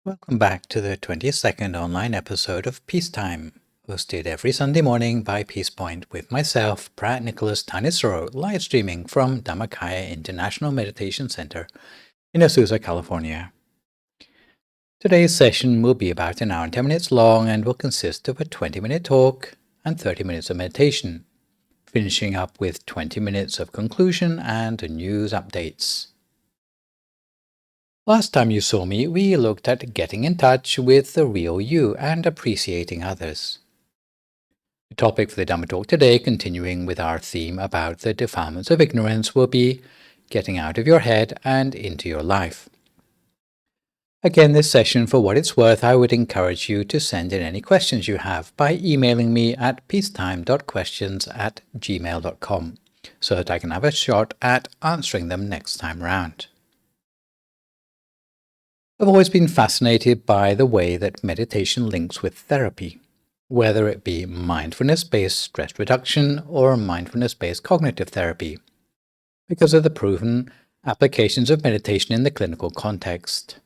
Welcome back to the 22nd online episode of Peacetime, hosted every Sunday morning by Peace Point with myself, Phra Nicholas Thanissaro, live streaming from Dhamma International Meditation Center in Azusa, California. Today's session will be about an hour and 10 minutes long and will consist of a 20-minute talk and 30 minutes of meditation, finishing up with 20 minutes of conclusion and news updates. Last time you saw me, we looked at getting in touch with the real you and appreciating others. The topic for the Dhamma talk today, continuing with our theme about the defilements of ignorance, will be getting out of your head and into your life. Again, this session, for what it's worth, I would encourage you to send in any questions you have by emailing me at peacetime.questions@gmail.com so that I can have a shot at answering them next time round. I've always been fascinated by the way that meditation links with therapy, whether it be mindfulness-based stress reduction or mindfulness-based cognitive therapy, because of the proven applications of meditation in the clinical context.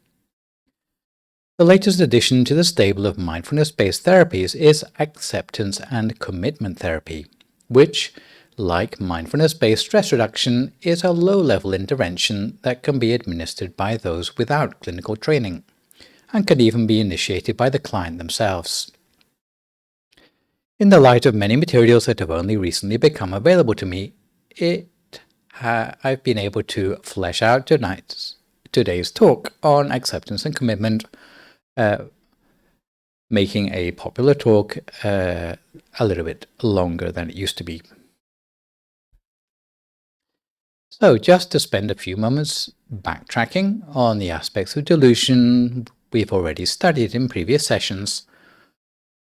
The latest addition to the stable of mindfulness-based therapies is acceptance and commitment therapy, which, like mindfulness-based stress reduction, is a low-level intervention that can be administered by those without clinical training, and can even be initiated by the client themselves. In the light of many materials that have only recently become available to me, I've been able to flesh out today's talk on acceptance and commitment, making a popular talk a little bit longer than it used to be. So just to spend a few moments backtracking on the aspects of delusion we've already studied in previous sessions.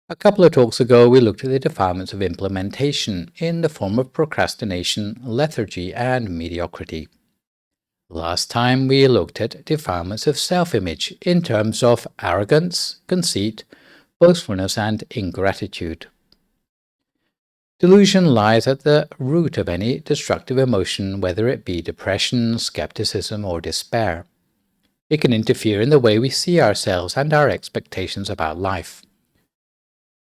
A couple of talks ago, we looked at the defilements of implementation in the form of procrastination, lethargy, and mediocrity. Last time, we looked at defilements of self-image in terms of arrogance, conceit, boastfulness, and ingratitude. Delusion lies at the root of any destructive emotion, whether it be depression, skepticism, or despair. It can interfere in the way we see ourselves and our expectations about life.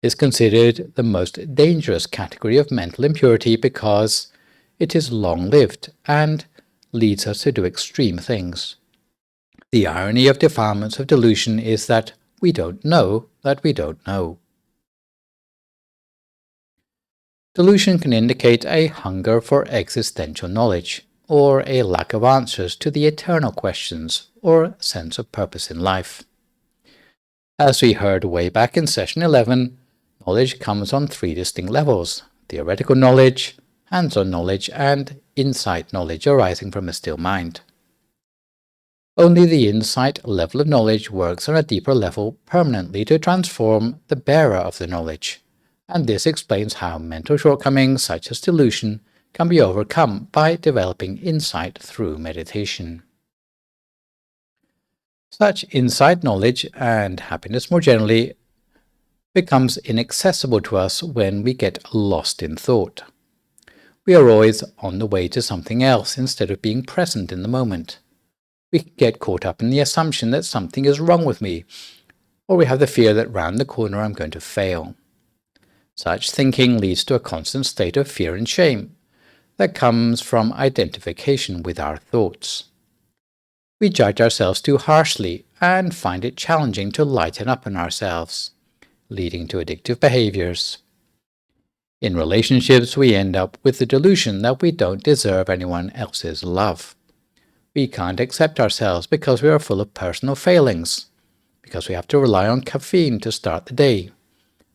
It's considered the most dangerous category of mental impurity because it is long-lived and leads us to do extreme things. The irony of defilements of delusion is that we don't know that we don't know. Delusion can indicate a hunger for existential knowledge, or a lack of answers to the eternal questions, or sense of purpose in life. As we heard way back in session 11, knowledge comes on three distinct levels: theoretical knowledge, hands-on knowledge, and insight knowledge arising from a still mind. Only the insight level of knowledge works on a deeper level permanently to transform the bearer of the knowledge, and this explains how mental shortcomings such as delusion can be overcome by developing insight through meditation. Such insight knowledge, and happiness more generally, becomes inaccessible to us when we get lost in thought. We are always on the way to something else instead of being present in the moment. We get caught up in the assumption that something is wrong with me, or we have the fear that round the corner I'm going to fail. Such thinking leads to a constant state of fear and shame that comes from identification with our thoughts. We judge ourselves too harshly and find it challenging to lighten up on ourselves, leading to addictive behaviors. In relationships, we end up with the delusion that we don't deserve anyone else's love. We can't accept ourselves because we are full of personal failings, because we have to rely on caffeine to start the day,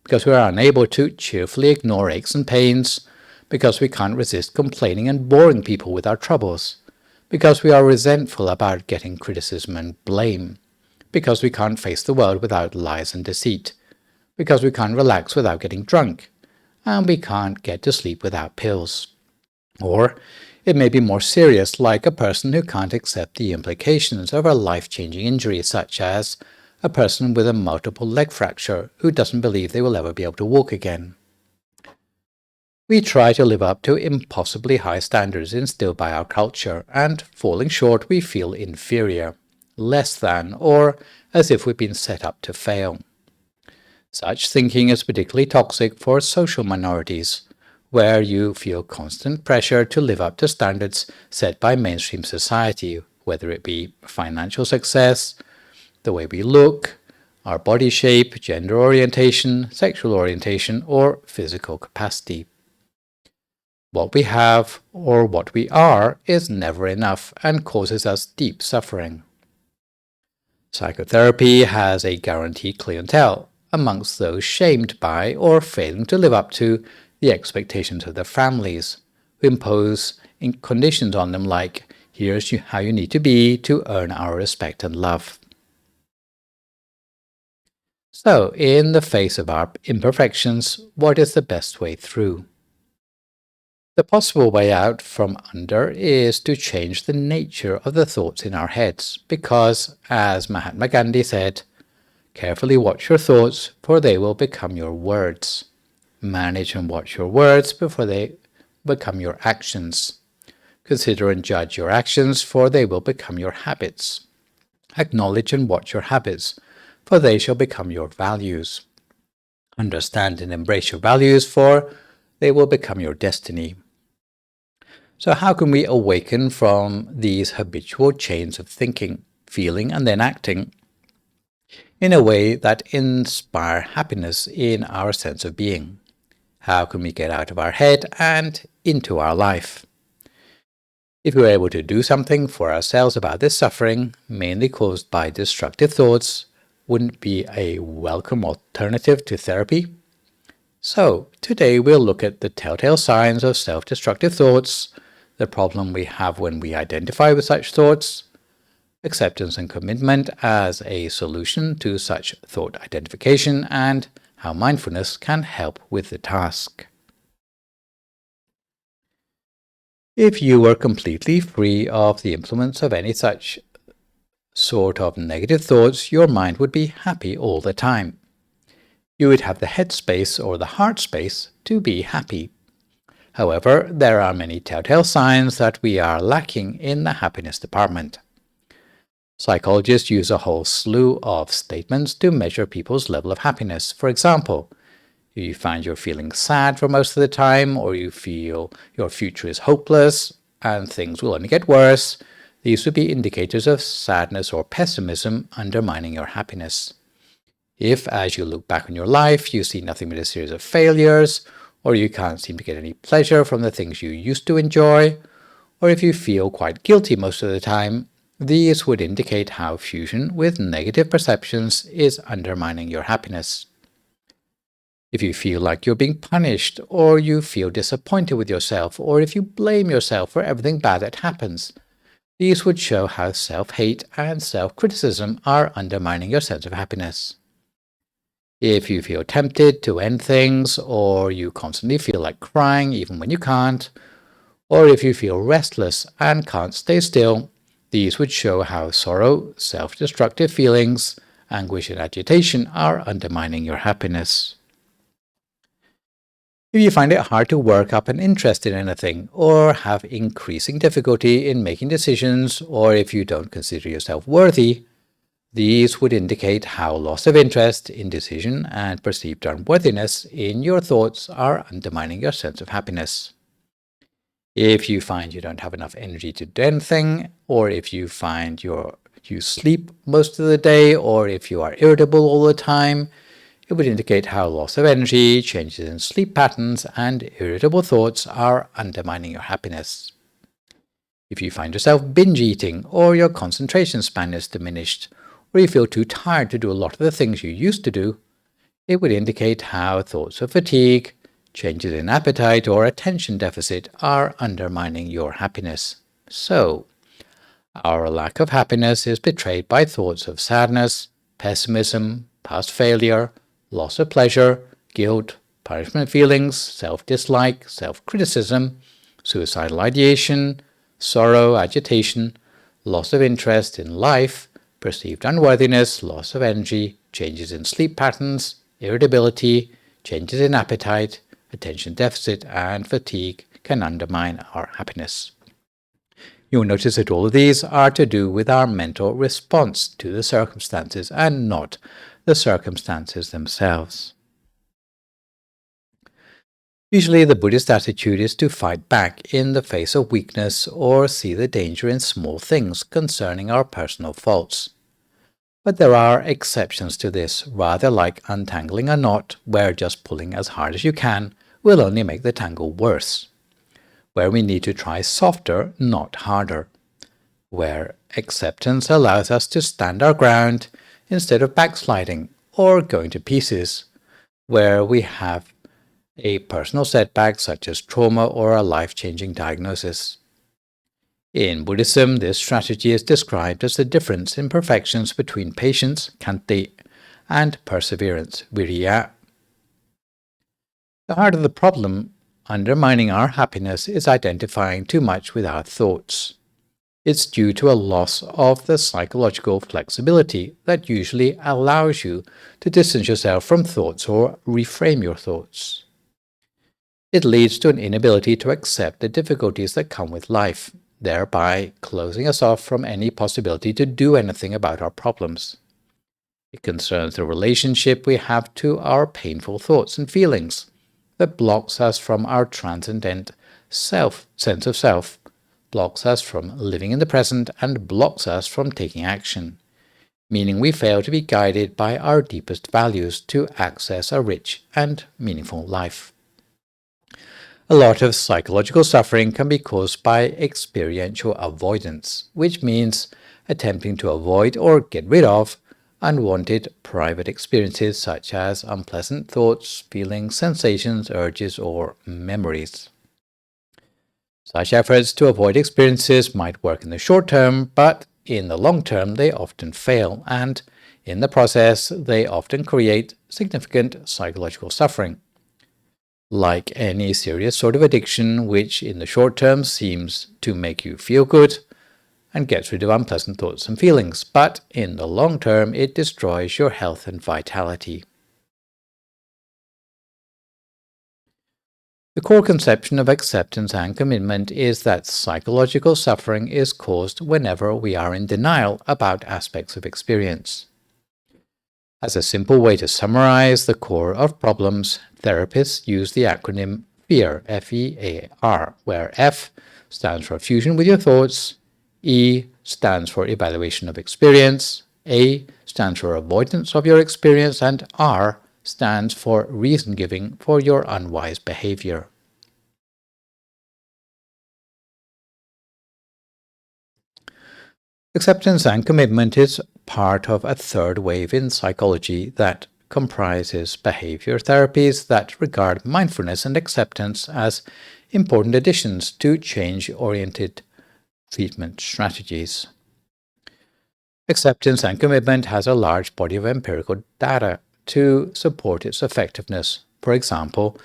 because we are unable to cheerfully ignore aches and pains, because we can't resist complaining and boring people with our troubles, because we are resentful about getting criticism and blame, because we can't face the world without lies and deceit, because we can't relax without getting drunk, and we can't get to sleep without pills. Or it may be more serious, like a person who can't accept the implications of a life-changing injury, such as a person with a multiple leg fracture who doesn't believe they will ever be able to walk again. We try to live up to impossibly high standards instilled by our culture, and falling short we feel inferior, less than, or as if we've been set up to fail. Such thinking is particularly toxic for social minorities, where you feel constant pressure to live up to standards set by mainstream society, whether it be financial success, the way we look, our body shape, gender orientation, sexual orientation, or physical capacity. What we have or what we are is never enough and causes us deep suffering. Psychotherapy has a guaranteed clientele amongst those shamed by or failing to live up to the expectations of their families, who impose conditions on them like, here's how you need to be to earn our respect and love. So, in the face of our imperfections, what is the best way through? The possible way out from under is to change the nature of the thoughts in our heads, because, as Mahatma Gandhi said, carefully watch your thoughts, for they will become your words. Manage and watch your words before they become your actions. Consider and judge your actions, for they will become your habits. Acknowledge and watch your habits, for they shall become your values. Understand and embrace your values, for they will become your destiny. So how can we awaken from these habitual chains of thinking, feeling, and then acting in a way that inspire happiness in our sense of being? How can we get out of our head and into our life? If we were able to do something for ourselves about this suffering, mainly caused by destructive thoughts, wouldn't it be a welcome alternative to therapy? So, today we'll look at the telltale signs of self-destructive thoughts, the problem we have when we identify with such thoughts, acceptance and commitment as a solution to such thought identification, and how mindfulness can help with the task. If you were completely free of the influence of any such sort of negative thoughts, your mind would be happy all the time. You would have the head space or the heart space to be happy. However, there are many telltale signs that we are lacking in the happiness department. Psychologists use a whole slew of statements to measure people's level of happiness. For example, if you find you're feeling sad for most of the time, or you feel your future is hopeless and things will only get worse, these would be indicators of sadness or pessimism undermining your happiness. If, as you look back on your life, you see nothing but a series of failures, or you can't seem to get any pleasure from the things you used to enjoy, or if you feel quite guilty most of the time, these would indicate how fusion with negative perceptions is undermining your happiness. If you feel like you're being punished, or you feel disappointed with yourself, or if you blame yourself for everything bad that happens, these would show how self-hate and self-criticism are undermining your sense of happiness. If you feel tempted to end things, or you constantly feel like crying even when you can't, or if you feel restless and can't stay still, these would show how sorrow, self-destructive feelings, anguish and agitation are undermining your happiness. If you find it hard to work up an interest in anything, or have increasing difficulty in making decisions, or if you don't consider yourself worthy, these would indicate how loss of interest, indecision, and perceived unworthiness in your thoughts are undermining your sense of happiness. If you find you don't have enough energy to do anything, or if you find you sleep most of the day, or if you are irritable all the time, it would indicate how loss of energy, changes in sleep patterns, and irritable thoughts are undermining your happiness. If you find yourself binge eating, or your concentration span is diminished, or you feel too tired to do a lot of the things you used to do, it would indicate how thoughts of fatigue, changes in appetite, or attention deficit are undermining your happiness. So, our lack of happiness is betrayed by thoughts of sadness, pessimism, past failure, loss of pleasure, guilt, punishment feelings, self-dislike, self-criticism, suicidal ideation, sorrow, agitation, loss of interest in life, perceived unworthiness, loss of energy, changes in sleep patterns, irritability, changes in appetite, attention deficit, and fatigue can undermine our happiness. You'll notice that all of these are to do with our mental response to the circumstances and not the circumstances themselves. Usually the Buddhist attitude is to fight back in the face of weakness or see the danger in small things concerning our personal faults. But there are exceptions to this, rather like untangling a knot, where just pulling as hard as you can will only make the tangle worse. Where we need to try softer, not harder. Where acceptance allows us to stand our ground instead of backsliding or going to pieces. Where we have a personal setback such as trauma or a life-changing diagnosis. In Buddhism, this strategy is described as the difference in perfections between patience, khanti, and perseverance, virya. The heart of the problem undermining our happiness is identifying too much with our thoughts. It's due to a loss of the psychological flexibility that usually allows you to distance yourself from thoughts or reframe your thoughts. It leads to an inability to accept the difficulties that come with life, thereby closing us off from any possibility to do anything about our problems. It concerns the relationship we have to our painful thoughts and feelings that blocks us from our transcendent sense of self, blocks us from living in the present, and blocks us from taking action, meaning we fail to be guided by our deepest values to access a rich and meaningful life. A lot of psychological suffering can be caused by experiential avoidance, which means attempting to avoid or get rid of unwanted private experiences such as unpleasant thoughts, feelings, sensations, urges, or memories. Such efforts to avoid experiences might work in the short term, but in the long term they often fail, and in the process they often create significant psychological suffering. Like any serious sort of addiction, which in the short term seems to make you feel good and gets rid of unpleasant thoughts and feelings, but in the long term it destroys your health and vitality. The core conception of acceptance and commitment is that psychological suffering is caused whenever we are in denial about aspects of experience. As a simple way to summarize the core of problems, therapists use the acronym FEAR, F-E-A-R, where F stands for fusion with your thoughts, E stands for evaluation of experience, A stands for avoidance of your experience, and R stands for reason giving for your unwise behavior. Acceptance and commitment is part of a third wave in psychology that comprises behavior therapies that regard mindfulness and acceptance as important additions to change-oriented treatment strategies. Acceptance and commitment has a large body of empirical data to support its effectiveness. For example,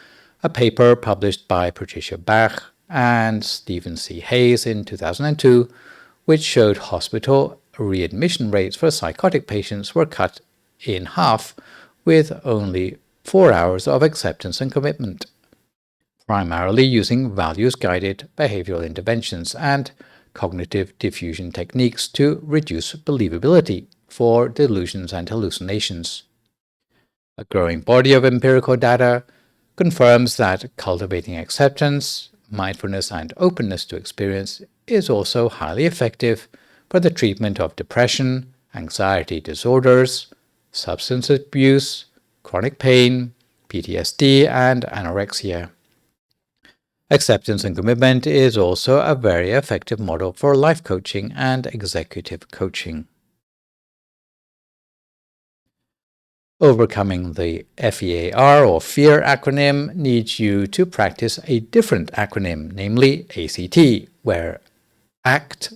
a paper published by Patricia Bach and Stephen C. Hayes in 2002, which showed hospital readmission rates for psychotic patients were cut in half with only 4 hours of acceptance and commitment, primarily using values-guided behavioral interventions and cognitive diffusion techniques to reduce believability for delusions and hallucinations. A growing body of empirical data confirms that cultivating acceptance, mindfulness, and openness to experience is also highly effective for the treatment of depression, anxiety disorders, substance abuse, chronic pain, PTSD, and anorexia. Acceptance and commitment is also a very effective model for life coaching and executive coaching. Overcoming the FEAR or FEAR acronym needs you to practice a different acronym, namely ACT, where ACT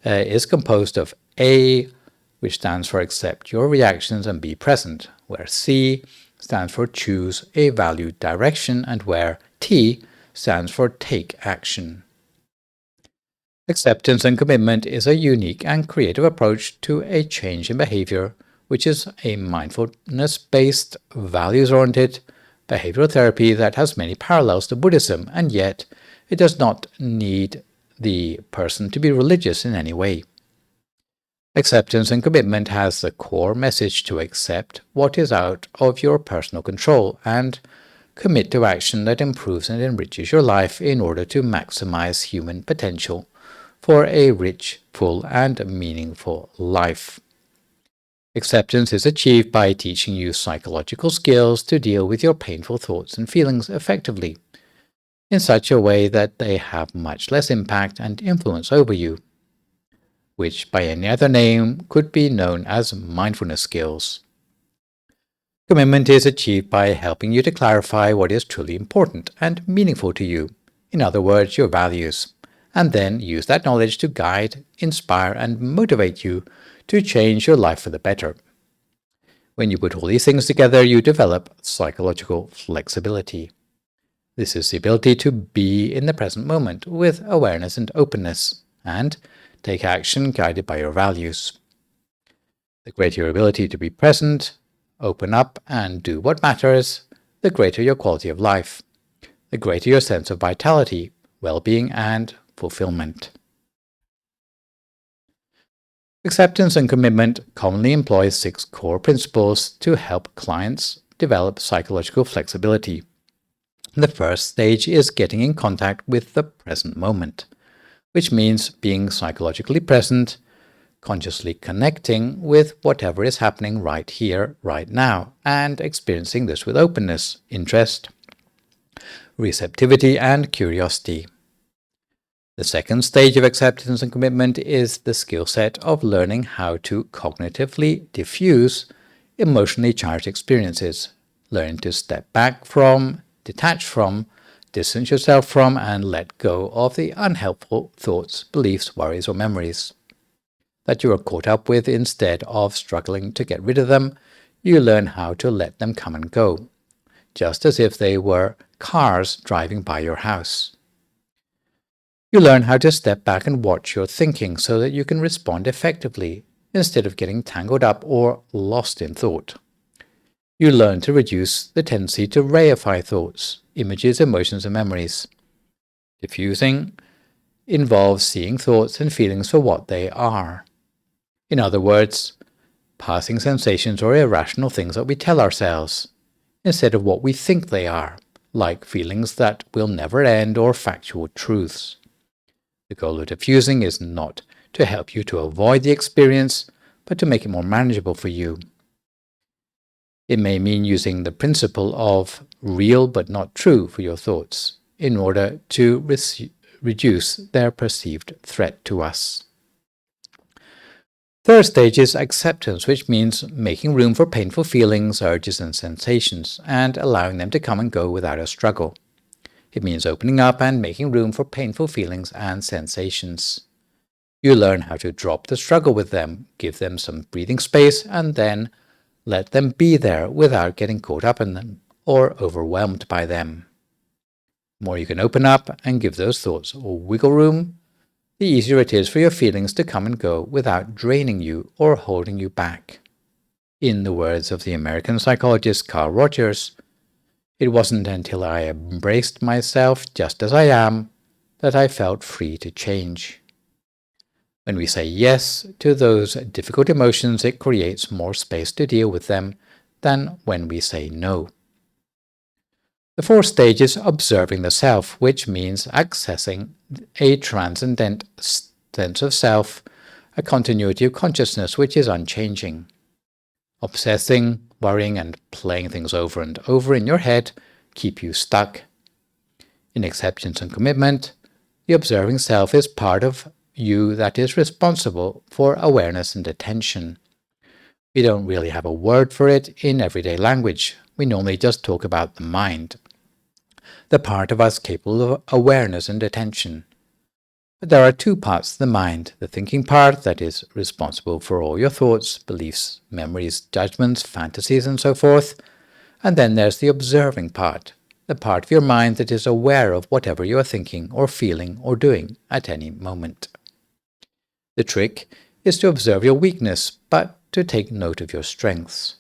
is composed of A, which stands for accept your reactions and be present, where C stands for choose a valued direction, and where T stands for take action. Acceptance and commitment is a unique and creative approach to a change in behavior, which is a mindfulness-based, values-oriented behavioral therapy that has many parallels to Buddhism, and yet it does not need the person to be religious in any way. Acceptance and commitment has the core message to accept what is out of your personal control and commit to action that improves and enriches your life in order to maximize human potential for a rich, full, and meaningful life. Acceptance is achieved by teaching you psychological skills to deal with your painful thoughts and feelings effectively, in such a way that they have much less impact and influence over you, which by any other name could be known as mindfulness skills. Commitment is achieved by helping you to clarify what is truly important and meaningful to you, in other words, your values, and then use that knowledge to guide, inspire, and motivate you to change your life for the better. When you put all these things together, you develop psychological flexibility. This is the ability to be in the present moment with awareness and openness, and take action guided by your values. The greater your ability to be present, open up, and do what matters, the greater your quality of life, the greater your sense of vitality, well-being, and fulfillment. Acceptance and commitment commonly employs 6 core principles to help clients develop psychological flexibility. The first stage is getting in contact with the present moment, which means being psychologically present, consciously connecting with whatever is happening right here, right now, and experiencing this with openness, interest, receptivity, and curiosity. The second stage of acceptance and commitment is the skill set of learning how to cognitively diffuse emotionally charged experiences, learning to step back from, detach from, distance yourself from, and let go of the unhelpful thoughts, beliefs, worries, or memories that you are caught up with. Instead of struggling to get rid of them, you learn how to let them come and go, just as if they were cars driving by your house. You learn how to step back and watch your thinking so that you can respond effectively instead of getting tangled up or lost in thought. You learn to reduce the tendency to reify thoughts, images, emotions, and memories. Diffusing involves seeing thoughts and feelings for what they are. In other words, passing sensations or irrational things that we tell ourselves, instead of what we think they are, like feelings that will never end or factual truths. The goal of diffusing is not to help you to avoid the experience, but to make it more manageable for you. It may mean using the principle of real but not true for your thoughts in order to reduce their perceived threat to us. Third stage is acceptance, which means making room for painful feelings, urges, and sensations, and allowing them to come and go without a struggle. It means opening up and making room for painful feelings and sensations. You learn how to drop the struggle with them, give them some breathing space, and then let them be there without getting caught up in them or overwhelmed by them. The more you can open up and give those thoughts wiggle room, the easier it is for your feelings to come and go without draining you or holding you back. In the words of the American psychologist Carl Rogers, "It wasn't until I embraced myself just as I am that I felt free to change." When we say yes to those difficult emotions, it creates more space to deal with them than when we say no. The fourth stage is observing the self, which means accessing a transcendent sense of self, a continuity of consciousness which is unchanging. Obsessing, worrying, and playing things over and over in your head keep you stuck. In acceptance and commitment, the observing self is part of you that is responsible for awareness and attention. We don't really have a word for it in everyday language. We normally just talk about the mind, the part of us capable of awareness and attention. But there are 2 parts to the mind: the thinking part that is responsible for all your thoughts, beliefs, memories, judgments, fantasies, and so forth, and then there's the observing part, the part of your mind that is aware of whatever you are thinking or feeling or doing at any moment. The trick is to observe your weakness, but to take note of your strengths.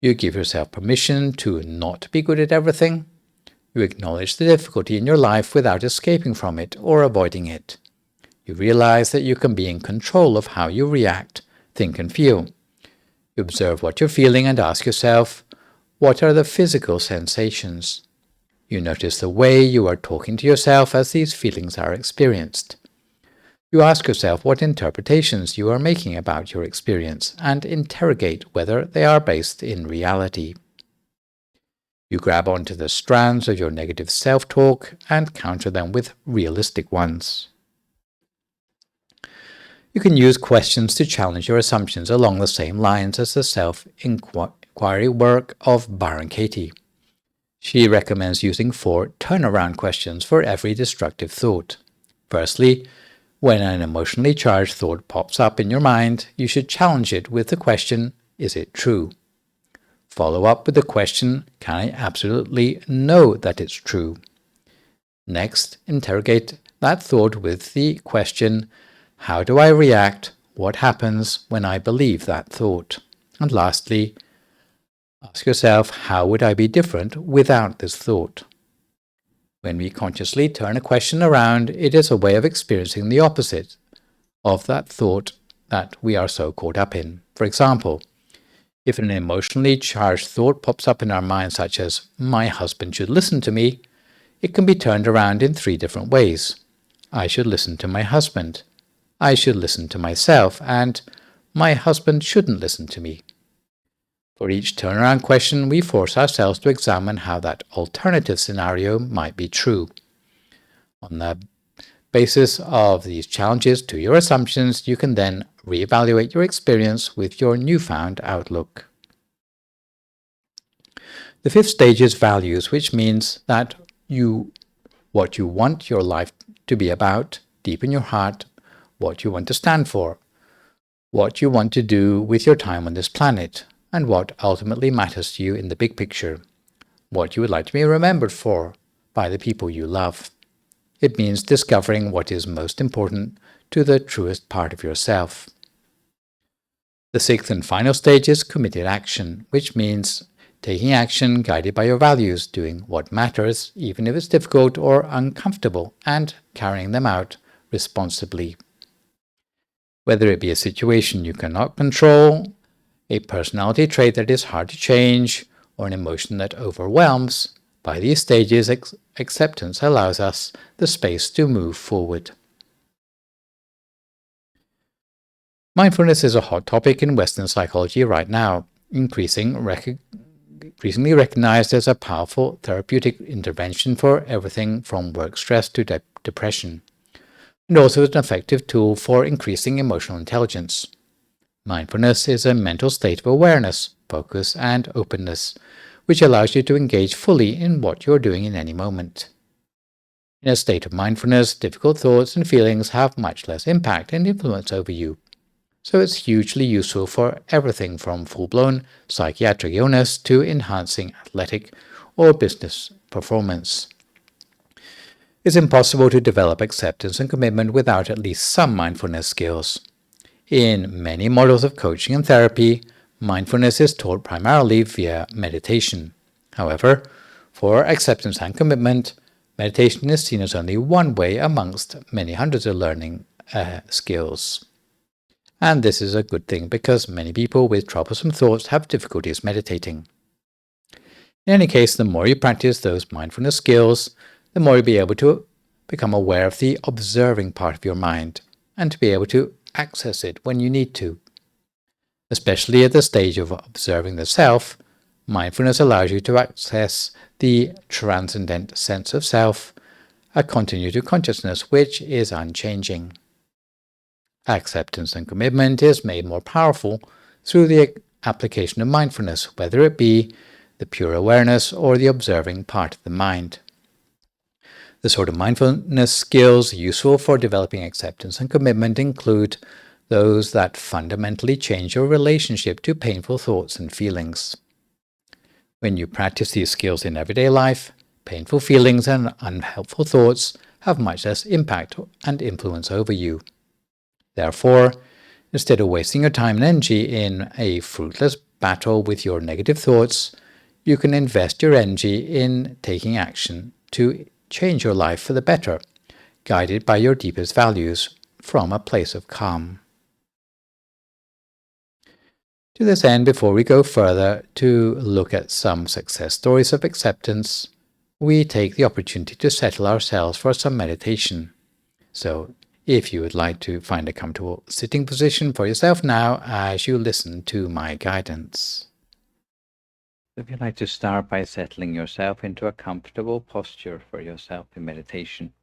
You give yourself permission to not be good at everything, You acknowledge the difficulty in your life without escaping from it or avoiding it. You realize that you can be in control of how you react, think, and feel. You observe what you're feeling and ask yourself, what are the physical sensations? You notice the way you are talking to yourself as these feelings are experienced. You ask yourself what interpretations you are making about your experience and interrogate whether they are based in reality. You grab onto the strands of your negative self-talk and counter them with realistic ones. You can use questions to challenge your assumptions along the same lines as the self-inquiry work of Byron Katie. She recommends using 4 turnaround questions for every destructive thought. Firstly, when an emotionally charged thought pops up in your mind, you should challenge it with the question, is it true? Follow up with the question, can I absolutely know that it's true? Next, interrogate that thought with the question, how do I react? What happens when I believe that thought? And lastly, ask yourself, how would I be different without this thought? When we consciously turn a question around, it is a way of experiencing the opposite of that thought that we are so caught up in. For example, if an emotionally charged thought pops up in our mind, such as, my husband should listen to me, it can be turned around in 3 different ways. I should listen to my husband. I should listen to myself, and my husband shouldn't listen to me. For each turnaround question, we force ourselves to examine how that alternative scenario might be true. On the basis of these challenges to your assumptions, you can then reevaluate your experience with your newfound outlook. The 5th stage is values, which means that what you want your life to be about, deep in your heart, what you want to stand for, what you want to do with your time on this planet, and what ultimately matters to you in the big picture, what you would like to be remembered for by the people you love. It means discovering what is most important to the truest part of yourself. The 6th and final stage is committed action, which means taking action guided by your values, doing what matters, even if it's difficult or uncomfortable, and carrying them out responsibly. Whether it be a situation you cannot control, a personality trait that is hard to change, or an emotion that overwhelms, by these stages, acceptance allows us the space to move forward. Mindfulness is a hot topic in Western psychology right now, increasingly recognized as a powerful therapeutic intervention for everything from work stress to depression, and also an effective tool for increasing emotional intelligence. Mindfulness is a mental state of awareness, focus, and openness, which allows you to engage fully in what you're doing in any moment. In a state of mindfulness, difficult thoughts and feelings have much less impact and influence over you. So it's hugely useful for everything from full-blown psychiatric illness to enhancing athletic or business performance. It's impossible to develop acceptance and commitment without at least some mindfulness skills. In many models of coaching and therapy, mindfulness is taught primarily via meditation. However, for acceptance and commitment, meditation is seen as only one way amongst many hundreds of learning skills. And this is a good thing because many people with troublesome thoughts have difficulties meditating. In any case, the more you practice those mindfulness skills, the more you'll be able to become aware of the observing part of your mind and to be able to access it when you need to. Especially at the stage of observing the self, mindfulness allows you to access the transcendent sense of self, a continuity of consciousness which is unchanging. Acceptance and commitment is made more powerful through the application of mindfulness, whether it be the pure awareness or the observing part of the mind. The sort of mindfulness skills useful for developing acceptance and commitment include those that fundamentally change your relationship to painful thoughts and feelings. When you practice these skills in everyday life, painful feelings and unhelpful thoughts have much less impact and influence over you. Therefore, instead of wasting your time and energy in a fruitless battle with your negative thoughts, you can invest your energy in taking action to change your life for the better, guided by your deepest values from a place of calm. To this end, before we go further to look at some success stories of acceptance, we take the opportunity to settle ourselves for some meditation. So, if you would like to find a comfortable sitting position for yourself now as you listen to my guidance. If you'd like to start by settling yourself into a comfortable posture for yourself in meditation.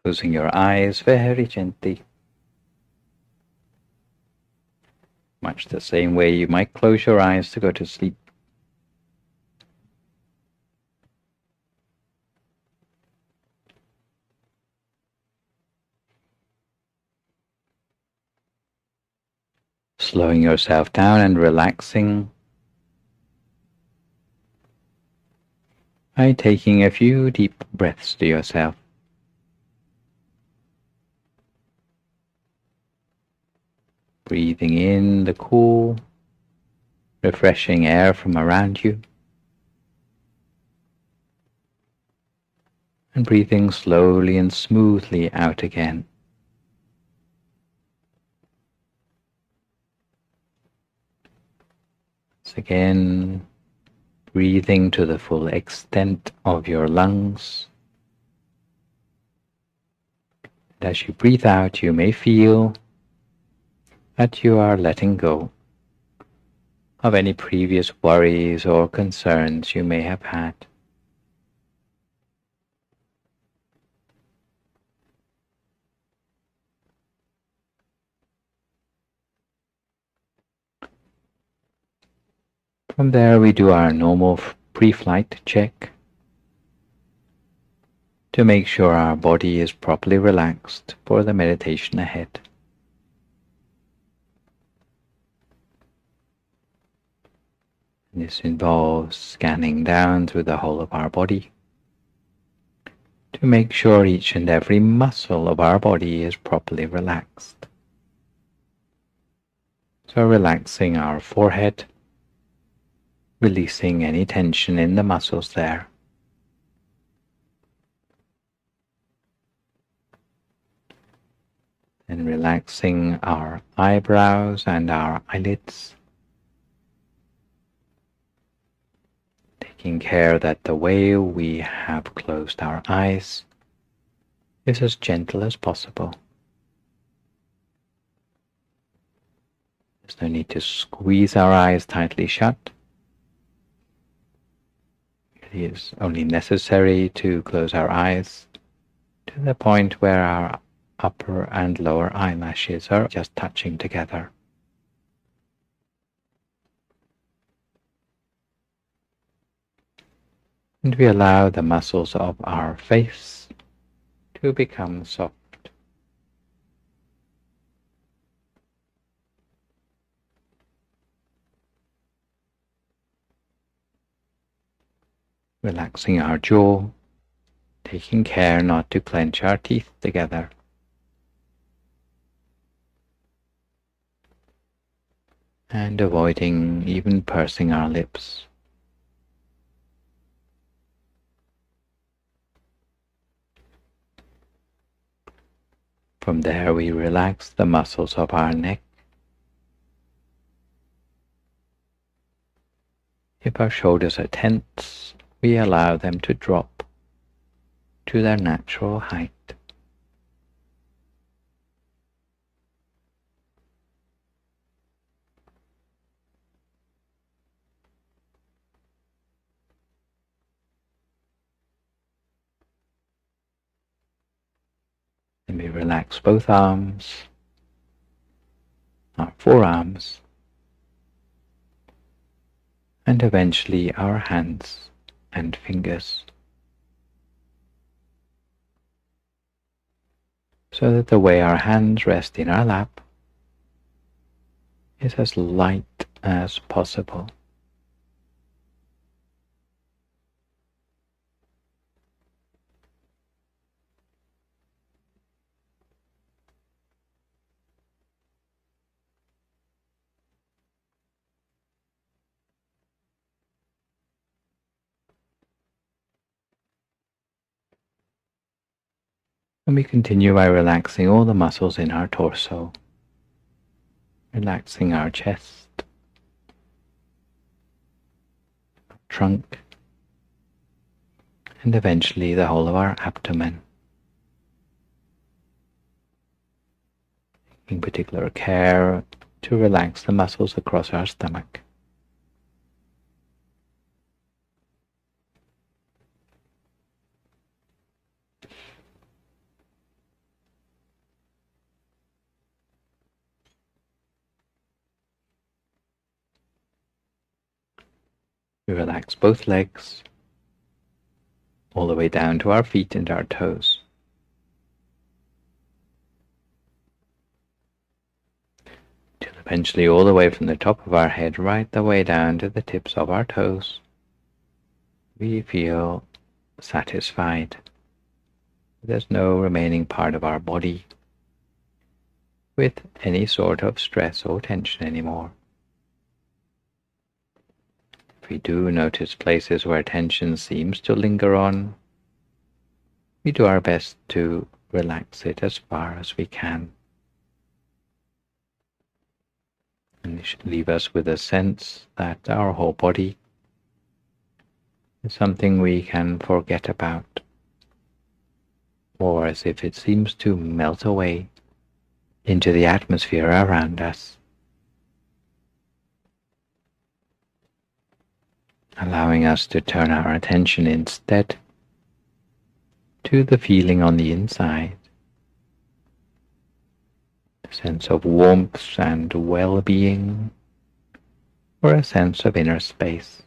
Closing your eyes very gently, much the same way you might close your eyes to go to sleep. Slowing yourself down and relaxing by taking a few deep breaths to yourself. Breathing in the cool, refreshing air from around you, and breathing slowly and smoothly out again. Once again, breathing to the full extent of your lungs. And as you breathe out, you may feel that you are letting go of any previous worries or concerns you may have had. From there, we do our normal pre-flight check to make sure our body is properly relaxed for the meditation ahead. This involves scanning down through the whole of our body to make sure each and every muscle of our body is properly relaxed. So relaxing our forehead, releasing any tension in the muscles there. And relaxing our eyebrows and our eyelids. Taking care that the way we have closed our eyes is as gentle as possible. There's no need to squeeze our eyes tightly shut. It is only necessary to close our eyes to the point where our upper and lower eyelashes are just touching together. And we allow the muscles of our face to become soft. Relaxing our jaw, taking care not to clench our teeth together. And avoiding even pursing our lips. From there, we relax the muscles of our neck. If our shoulders are tense, we allow them to drop to their natural height. And we relax both arms, our forearms, and eventually our hands and fingers, so that the way our hands rest in our lap is as light as possible. And we continue by relaxing all the muscles in our torso, relaxing our chest, trunk, and eventually the whole of our abdomen. Taking particular care to relax the muscles across our stomach. We relax both legs, all the way down to our feet and our toes. Till eventually all the way from the top of our head right the way down to the tips of our toes. We feel satisfied. There's no remaining part of our body with any sort of stress or tension anymore. If we do notice places where tension seems to linger on, we do our best to relax it as far as we can. And it should leave us with a sense that our whole body is something we can forget about, or as if it seems to melt away into the atmosphere around us, allowing us to turn our attention instead to the feeling on the inside, a sense of warmth and well-being, or a sense of inner space.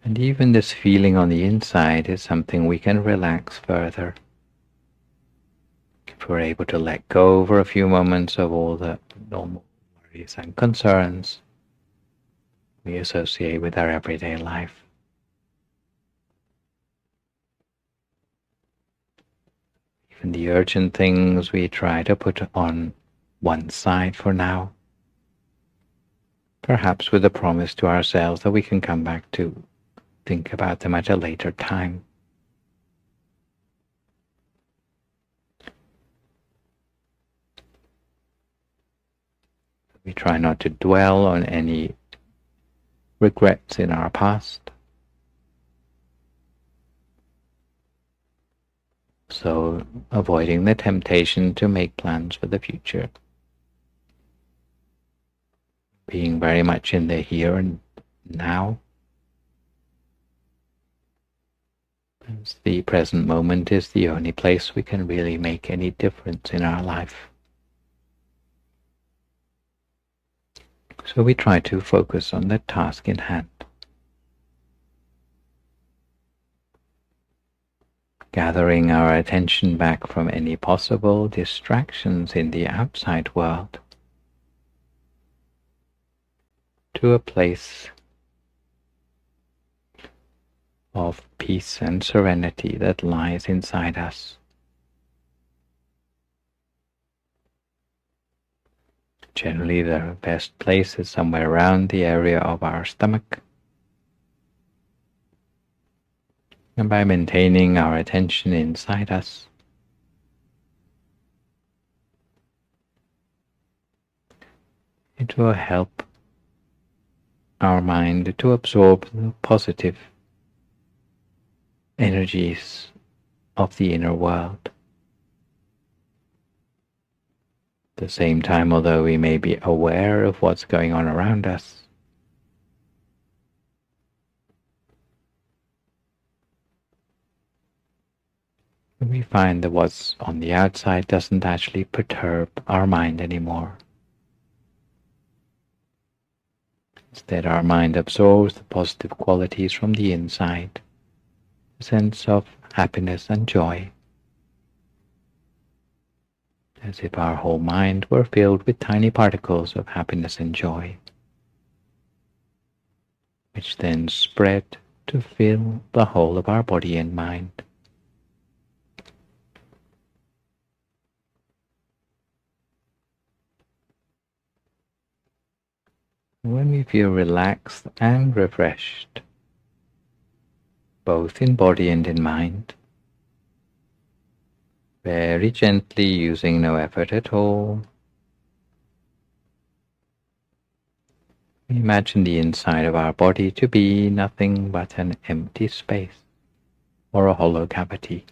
And even this feeling on the inside is something we can relax further. If we're able to let go for a few moments of all the normal worries and concerns we associate with our everyday life. Even the urgent things we try to put on one side for now, perhaps with a promise to ourselves that we can come back to think about them at a later time. We try not to dwell on any regrets in our past. So, avoiding the temptation to make plans for the future. Being very much in the here and now. As the present moment is the only place we can really make any difference in our life. So we try to focus on the task in hand. Gathering our attention back from any possible distractions in the outside world to a place of peace and serenity that lies inside us. Generally, the best place is somewhere around the area of our stomach. And by maintaining our attention inside us, it will help our mind to absorb the positive energies of the inner world. At the same time, although we may be aware of what's going on around us, we find that what's on the outside doesn't actually perturb our mind anymore. Instead, our mind absorbs the positive qualities from the inside, a sense of happiness and joy, as if our whole mind were filled with tiny particles of happiness and joy, which then spread to fill the whole of our body and mind. When we feel relaxed and refreshed, both in body and in mind, very gently, using no effort at all, we imagine the inside of our body to be nothing but an empty space or a hollow cavity,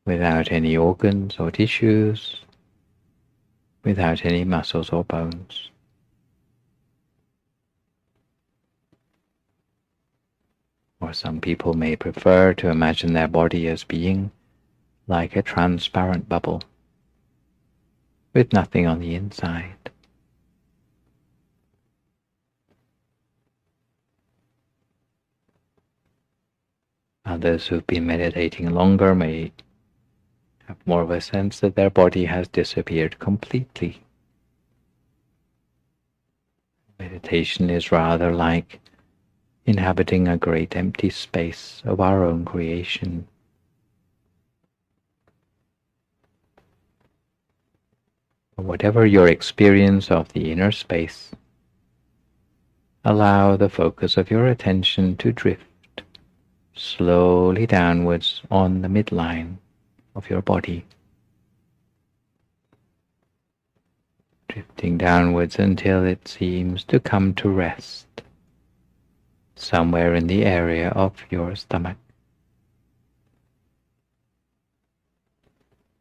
without any organs or tissues, without any muscles or bones. Or some people may prefer to imagine their body as being like a transparent bubble, with nothing on the inside. Others who've been meditating longer may have more of a sense that their body has disappeared completely. Meditation is rather like inhabiting a great empty space of our own creation. Whatever your experience of the inner space, allow the focus of your attention to drift slowly downwards on the midline of your body, drifting downwards until it seems to come to rest somewhere in the area of your stomach.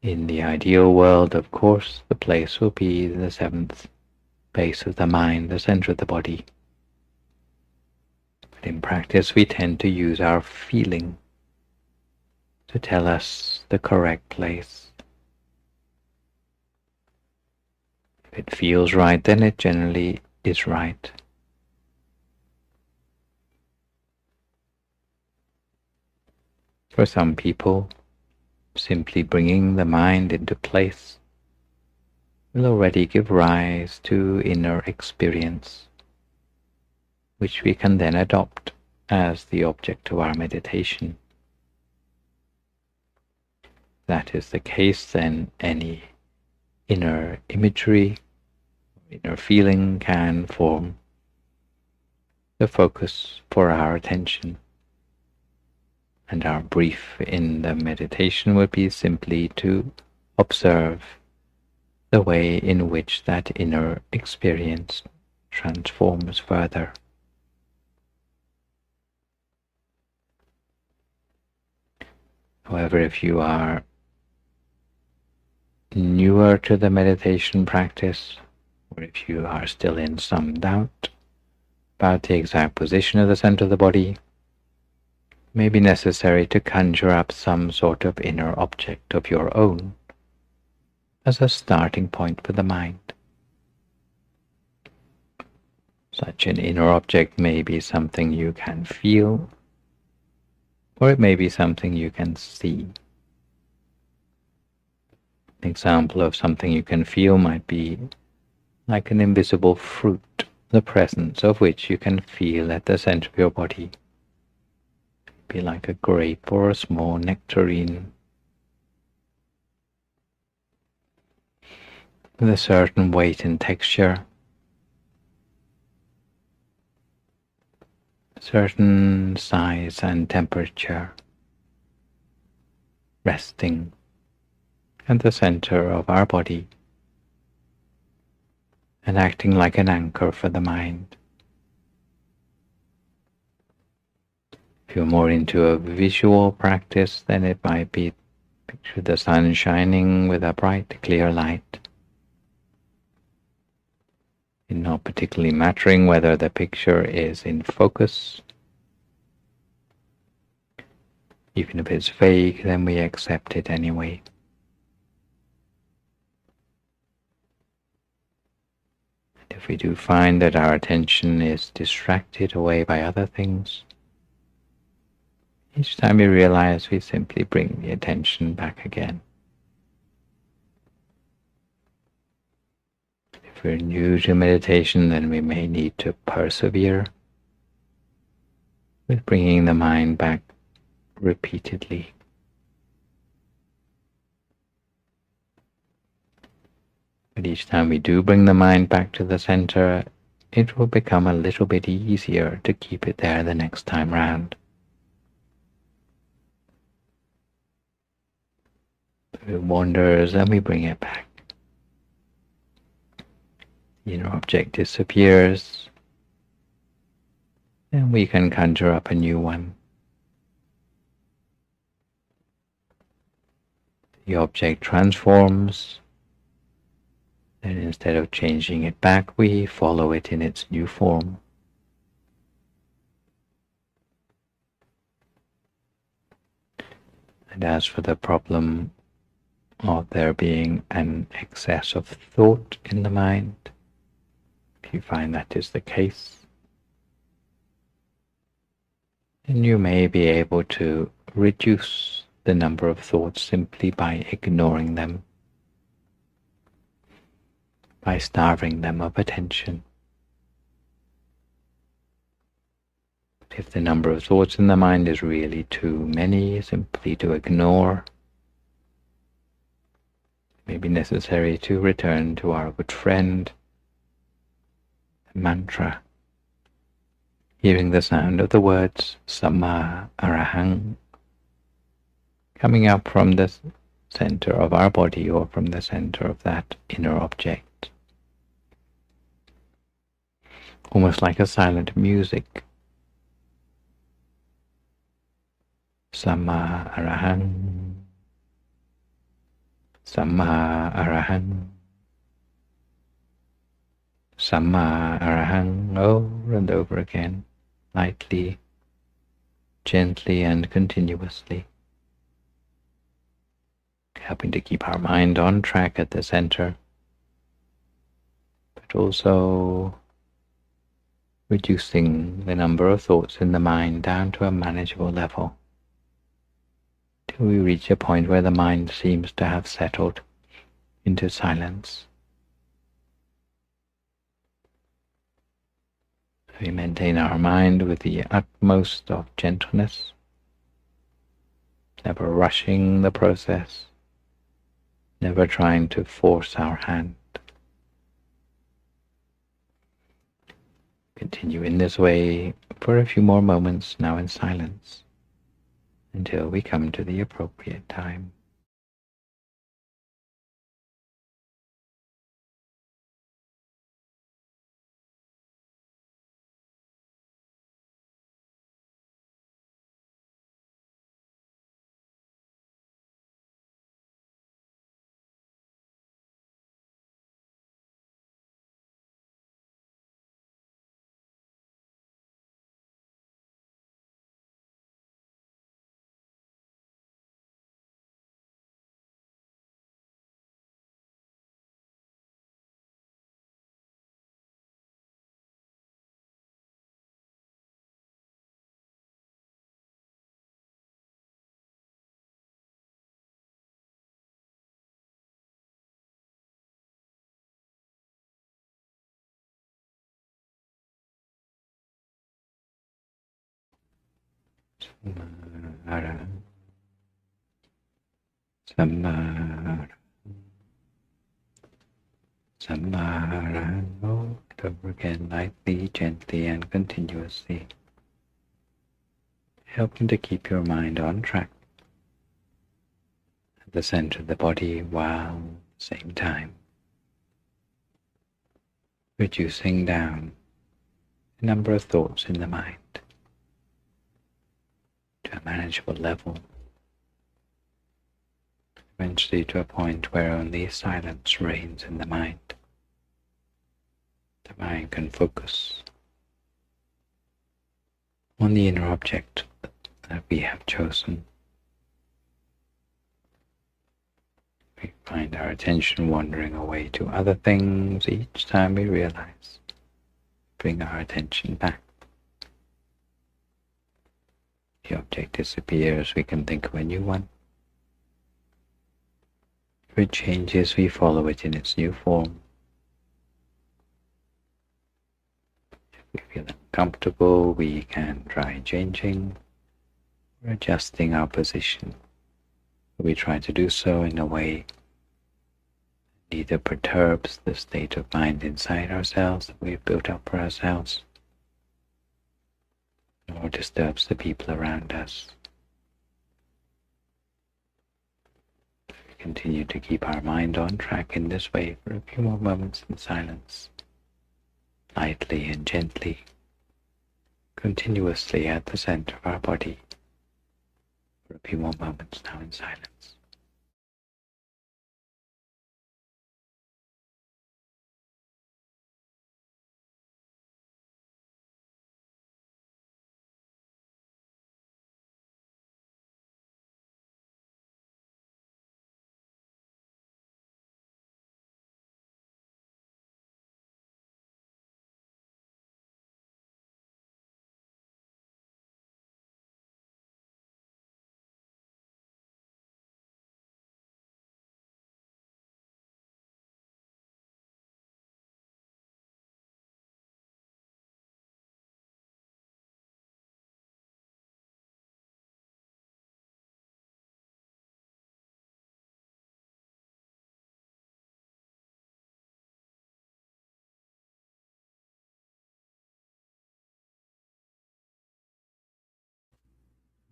In the ideal world, of course, the place will be the seventh base of the mind, the center of the body. But in practice, we tend to use our feeling to tell us the correct place. If it feels right, then it generally is right. For some people, simply bringing the mind into place will already give rise to inner experience, which we can then adopt as the object of our meditation. If that is the case, then any inner imagery, inner feeling can form the focus for our attention. And our brief in the meditation would be simply to observe the way in which that inner experience transforms further. However, if you are newer to the meditation practice, or if you are still in some doubt about the exact position of the center of the body, it may be necessary to conjure up some sort of inner object of your own as a starting point for the mind. Such an inner object may be something you can feel, or it may be something you can see. An example of something you can feel might be like an invisible fruit, the presence of which you can feel at the center of your body. Be like a grape or a small nectarine, with a certain weight and texture, certain size and temperature, resting at the center of our body and acting like an anchor for the mind. If you're more into a visual practice, then it might be picture the sun shining with a bright, clear light. It's not particularly mattering whether the picture is in focus. Even if it's vague, then we accept it anyway. And if we do find that our attention is distracted away by other things, each time we realize, we simply bring the attention back again. If we're new to meditation, then we may need to persevere with bringing the mind back repeatedly. But And each time we do bring the mind back to the center, it will become a little bit easier to keep it there the next time round. It wanders and we bring it back. The inner object disappears, and we can conjure up a new one. The object transforms, and instead of changing it back, we follow it in its new form. And as for the problem of there being an excess of thought in the mind, if you find that is the case, then you may be able to reduce the number of thoughts simply by ignoring them, by starving them of attention. But if the number of thoughts in the mind is really too many, simply to ignore, it may be necessary to return to our good friend, the mantra, hearing the sound of the words Samma Arahang coming up from the center of our body or from the center of that inner object. Almost like a silent music. Samma Arahang, Samma Arahang, Samma Arahang, over and over again, lightly, gently and continuously, helping to keep our mind on track at the center, but also reducing the number of thoughts in the mind down to a manageable level, till we reach a point where the mind seems to have settled into silence. We maintain our mind with the utmost of gentleness, never rushing the process, never trying to force our hand. Continue in this way for a few more moments now in silence, until we come to the appropriate time. Samma Arahang, over again, lightly, gently, and continuously, helping to keep your mind on track at the center of the body, while at the same time reducing down the number of thoughts in the mind to a manageable level, eventually to a point where only silence reigns in the mind. The mind can focus on the inner object that we have chosen. We find our attention wandering away to other things each time we realize. Bring our attention back. The object disappears, we can think of a new one. If it changes, we follow it in its new form. If we feel uncomfortable, we can try changing or adjusting our position. We try to do so in a way neither perturbs the state of mind inside ourselves that we've built up for ourselves, nor disturbs the people around us. We continue to keep our mind on track in this way for a few more moments in silence, lightly and gently, continuously at the center of our body, for a few more moments now in silence.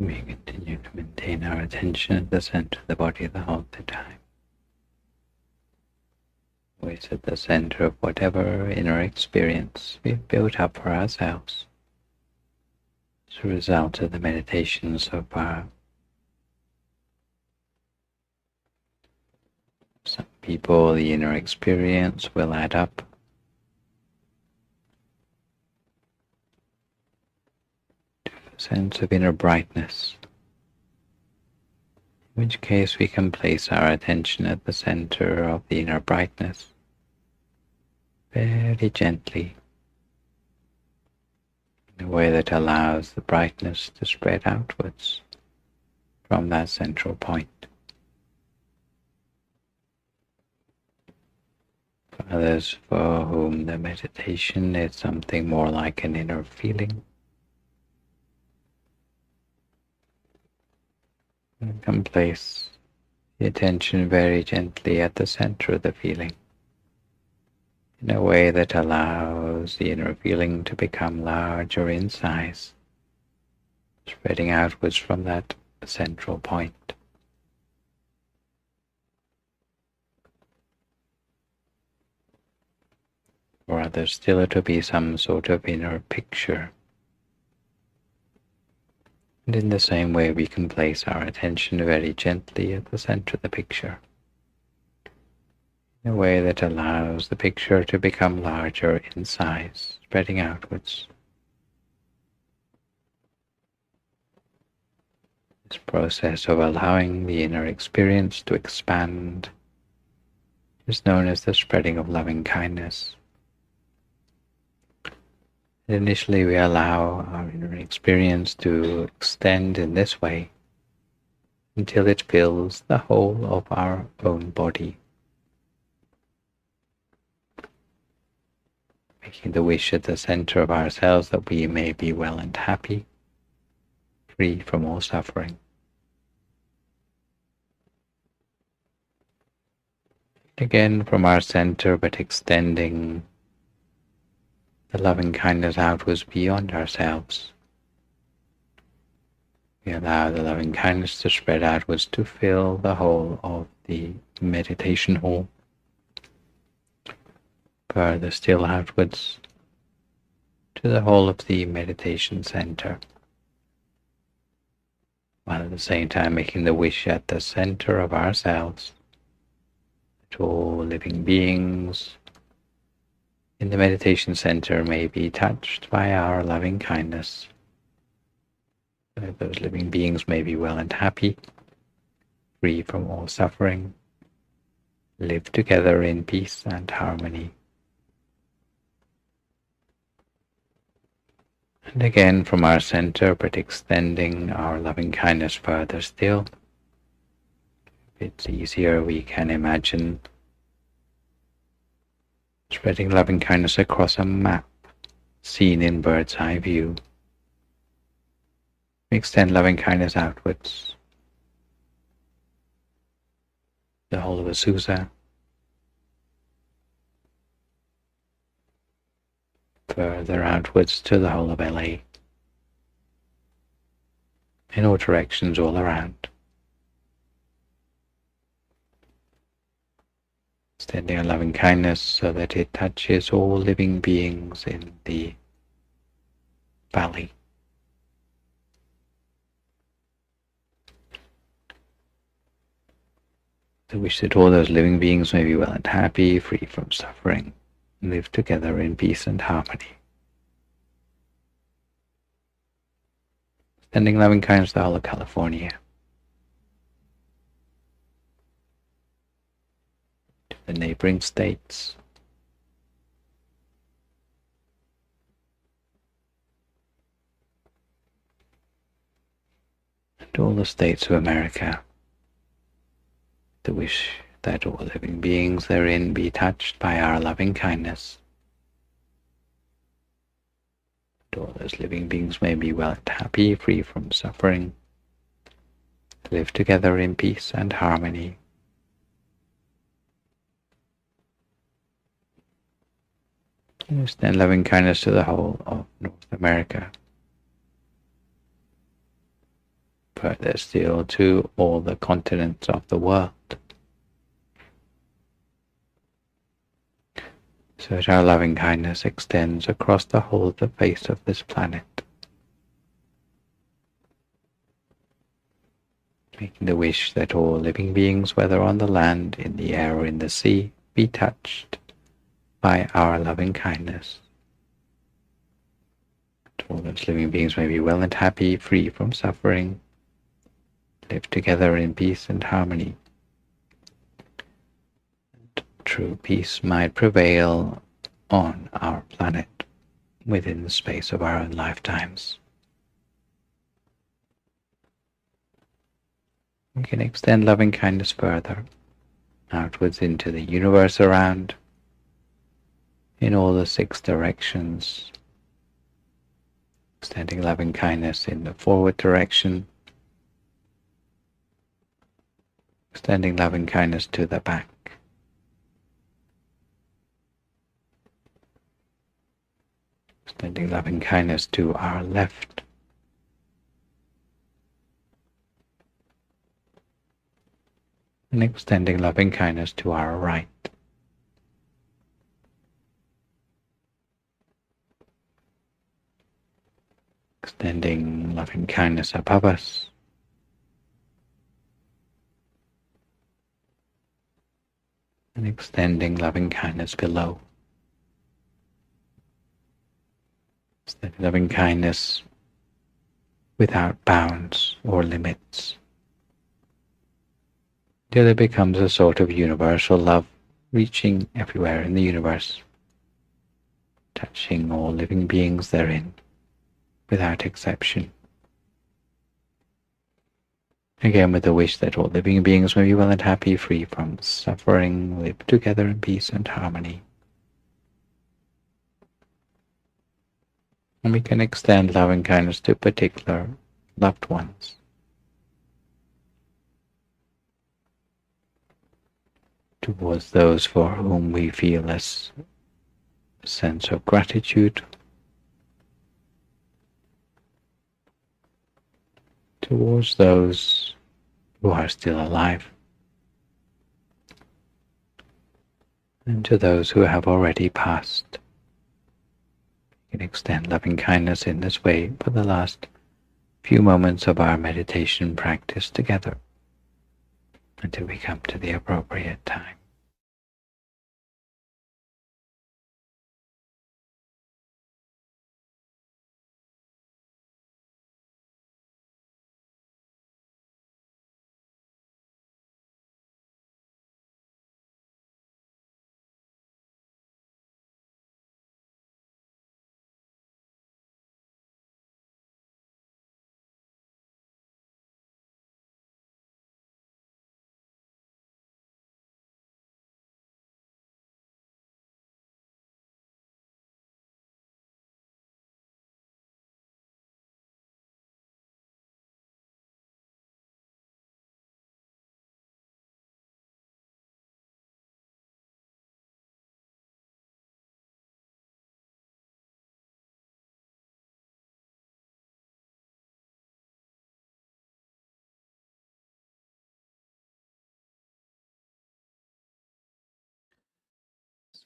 We continue to maintain our attention at the center of the body the whole time, always at the center of whatever inner experience we've built up for ourselves as a result of the meditation so far. Some people, the inner experience will add up to a sense of inner brightness, in which case we can place our attention at the center of the inner brightness very gently, in a way that allows the brightness to spread outwards from that central point. For others for whom the meditation is something more like an inner feeling, you can place the attention very gently at the center of the feeling, in a way that allows the inner feeling to become larger in size, spreading outwards from that central point. For others still it will be some sort of inner picture. And in the same way we can place our attention very gently at the center of the picture, in a way that allows the picture to become larger in size, spreading outwards. This process of allowing the inner experience to expand is known as the spreading of loving kindness. And initially we allow our inner experience to extend in this way until it fills the whole of our own body, making the wish at the center of ourselves that we may be well and happy, free from all suffering. Again from our center, but extending the loving kindness outwards beyond ourselves. We allow the loving kindness to spread outwards to fill the whole of the meditation hall, further still outwards to the whole of the meditation center, while at the same time making the wish at the center of ourselves that all living beings in the meditation center may be touched by our loving kindness. That those living beings may be well and happy, free from all suffering, live together in peace and harmony. And again from our center, but extending our loving kindness further still. If it's easier, we can imagine spreading loving kindness across a map seen in bird's eye view. We extend loving kindness outwards, the whole of Azusa, further outwards to the whole of LA, in all directions all around. Extending our loving kindness so that it touches all living beings in the valley. I wish that all those living beings may be well and happy, free from suffering, and live together in peace and harmony. Sending loving kindness to the whole of California, to the neighboring states, and all the states of America. The wish that all living beings therein be touched by our loving kindness. And all those living beings may be well and happy, free from suffering, live together in peace and harmony. And extend loving kindness to the whole of North America. Further still to all the continents of the world. So that our loving kindness extends across the whole of the face of this planet. Making the wish that all living beings, whether on the land, in the air, or in the sea, be touched by our loving kindness. That all those living beings may be well and happy, free from suffering, live together in peace and harmony. And true peace might prevail on our planet within the space of our own lifetimes. We can extend loving kindness further, outwards into the universe around, in all the 6 directions, extending loving kindness in the forward direction, extending loving kindness to the back, extending loving kindness to our left, and extending loving kindness to our right. Extending loving kindness above us, and extending loving kindness below. Extending loving kindness without bounds or limits, till it becomes a sort of universal love, reaching everywhere in the universe, touching all living beings therein, without exception. Again, with the wish that all living beings may be well and happy, free from suffering, live together in peace and harmony. And we can extend love and kindness to particular loved ones. Towards those for whom we feel a sense of gratitude, towards those who are still alive, and to those who have already passed. We can extend loving kindness in this way for the last few moments of our meditation practice together, until we come to the appropriate time.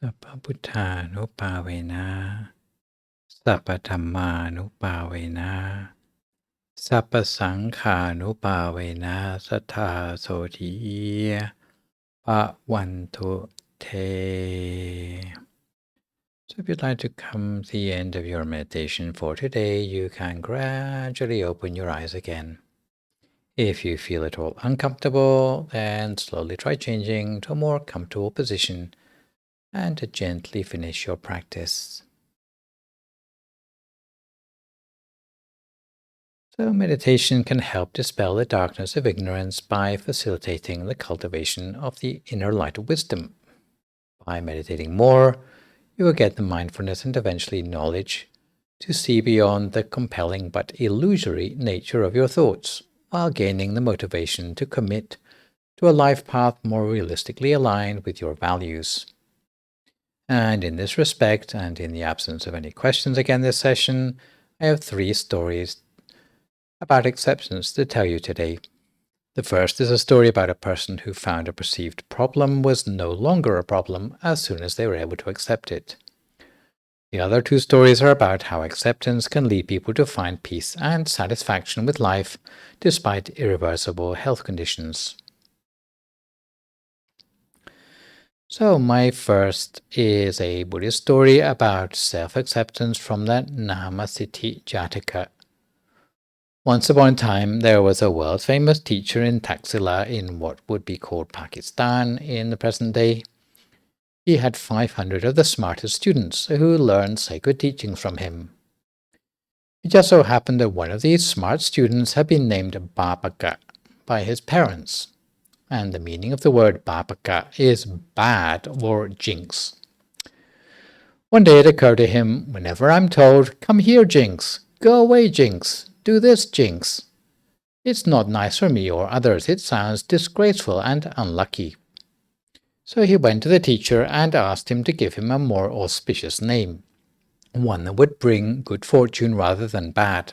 Sappa Buddhanupavena, Sappa Dhammanupavena, Sappa Sankhanupavena Sattha Soti Bhavantu Te. So if you'd like to come to the end of your meditation for today, you can gradually open your eyes again. If you feel at all uncomfortable, then slowly try changing to a more comfortable position and to gently finish your practice. So meditation can help dispel the darkness of ignorance by facilitating the cultivation of the inner light of wisdom. By meditating more, you will get the mindfulness and eventually knowledge to see beyond the compelling but illusory nature of your thoughts, while gaining the motivation to commit to a life path more realistically aligned with your values. And in this respect, and in the absence of any questions again this session, I have 3 stories about acceptance to tell you today. The first is a story about a person who found a perceived problem was no longer a problem as soon as they were able to accept it. The other 2 stories are about how acceptance can lead people to find peace and satisfaction with life despite irreversible health conditions. So my first is a Buddhist story about self-acceptance from the Namasiddhi Jataka. Once upon a time, there was a world-famous teacher in Taxila in what would be called Pakistan in the present day. He had 500 of the smartest students who learned sacred teachings from him. It just so happened that one of these smart students had been named Babaka by his parents, and the meaning of the word Babaka is bad or jinx. One day it occurred to him, whenever I'm told, "Come here, Jinx," "Go away, Jinx," "Do this, Jinx," it's not nice for me or others, it sounds disgraceful and unlucky. So he went to the teacher and asked him to give him a more auspicious name, one that would bring good fortune rather than bad.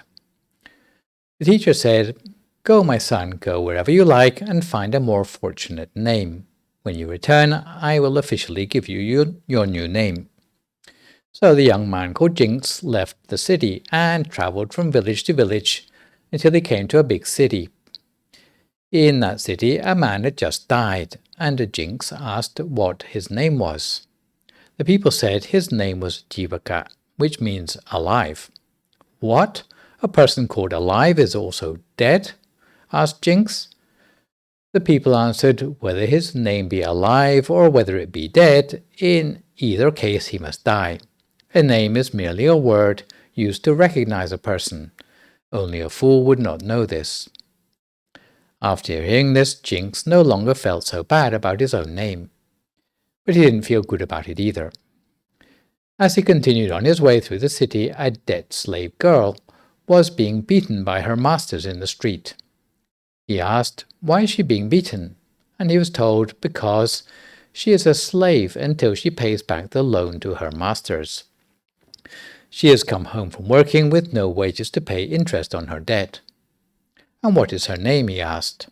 The teacher said, "Go, my son, go wherever you like and find a more fortunate name. When you return, I will officially give you your new name." So the young man called Jinx left the city and traveled from village to village until he came to a big city. In that city, a man had just died, and Jinx asked what his name was. The people said his name was Jivaka, which means alive. "What? A person called alive is also dead?" asked Jinx. The people answered, "Whether his name be alive or whether it be dead, in either case he must die. A name is merely a word used to recognize a person. Only a fool would not know this." After hearing this, Jinx no longer felt so bad about his own name. But he didn't feel good about it either. As he continued on his way through the city, a dead slave girl was being beaten by her masters in the street. He asked, "Why is she being beaten?" And he was told, "Because she is a slave until she pays back the loan to her masters. She has come home from working with no wages to pay interest on her debt." "And what is her name?" he asked.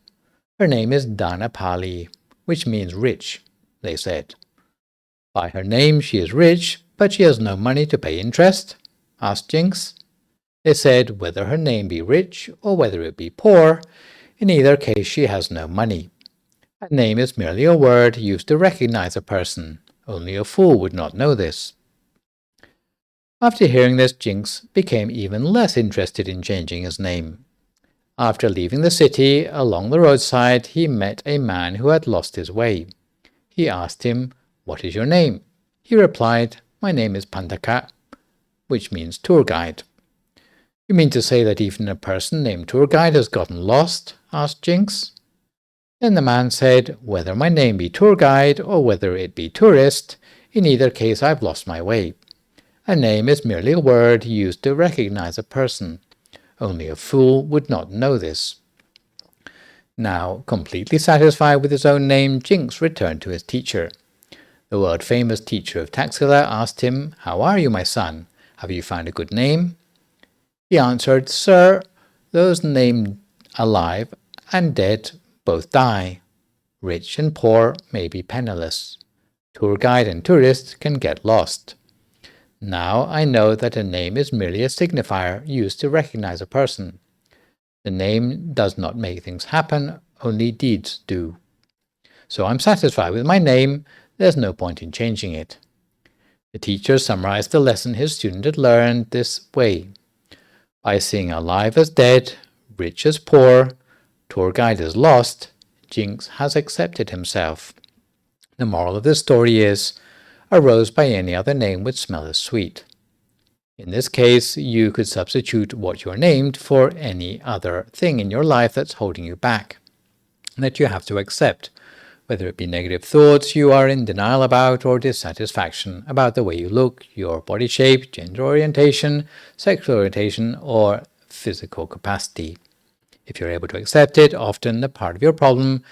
"Her name is Dhanapali, which means rich," they said. "By her name she is rich, but she has no money to pay interest?" asked Jinx. They said, "Whether her name be rich or whether it be poor, in either case she has no money. A name is merely a word used to recognize a person. Only a fool would not know this." After hearing this, Jinx became even less interested in changing his name. After leaving the city, along the roadside, he met a man who had lost his way. He asked him, "What is your name?" He replied, "My name is Pandaka," which means tour guide. "You mean to say that even a person named tour guide has gotten lost?" asked Jinx. Then the man said, "Whether my name be tour guide or whether it be tourist, in either case I've lost my way. A name is merely a word used to recognize a person. Only a fool would not know this." Now, completely satisfied with his own name, Jinx returned to his teacher. The world-famous teacher of Taxila asked him, "How are you, my son? Have you found a good name?" He answered, "Sir, those named alive and dead both die. Rich and poor may be penniless. Tour guide and tourist can get lost. Now I know that a name is merely a signifier used to recognize a person. The name does not make things happen, only deeds do. So I'm satisfied with my name, there's no point in changing it. The teacher summarized the lesson his student had learned this way. By seeing alive as dead, rich as poor, tour guide as lost, Jinx has accepted himself. The moral of this story is, a rose by any other name would smell as sweet. In this case, you could substitute what you're named for any other thing in your life that's holding you back, that you have to accept, whether it be negative thoughts you are in denial about or dissatisfaction about the way you look, your body shape, gender orientation, sexual orientation, or physical capacity. If you're able to accept it, often the part of your problem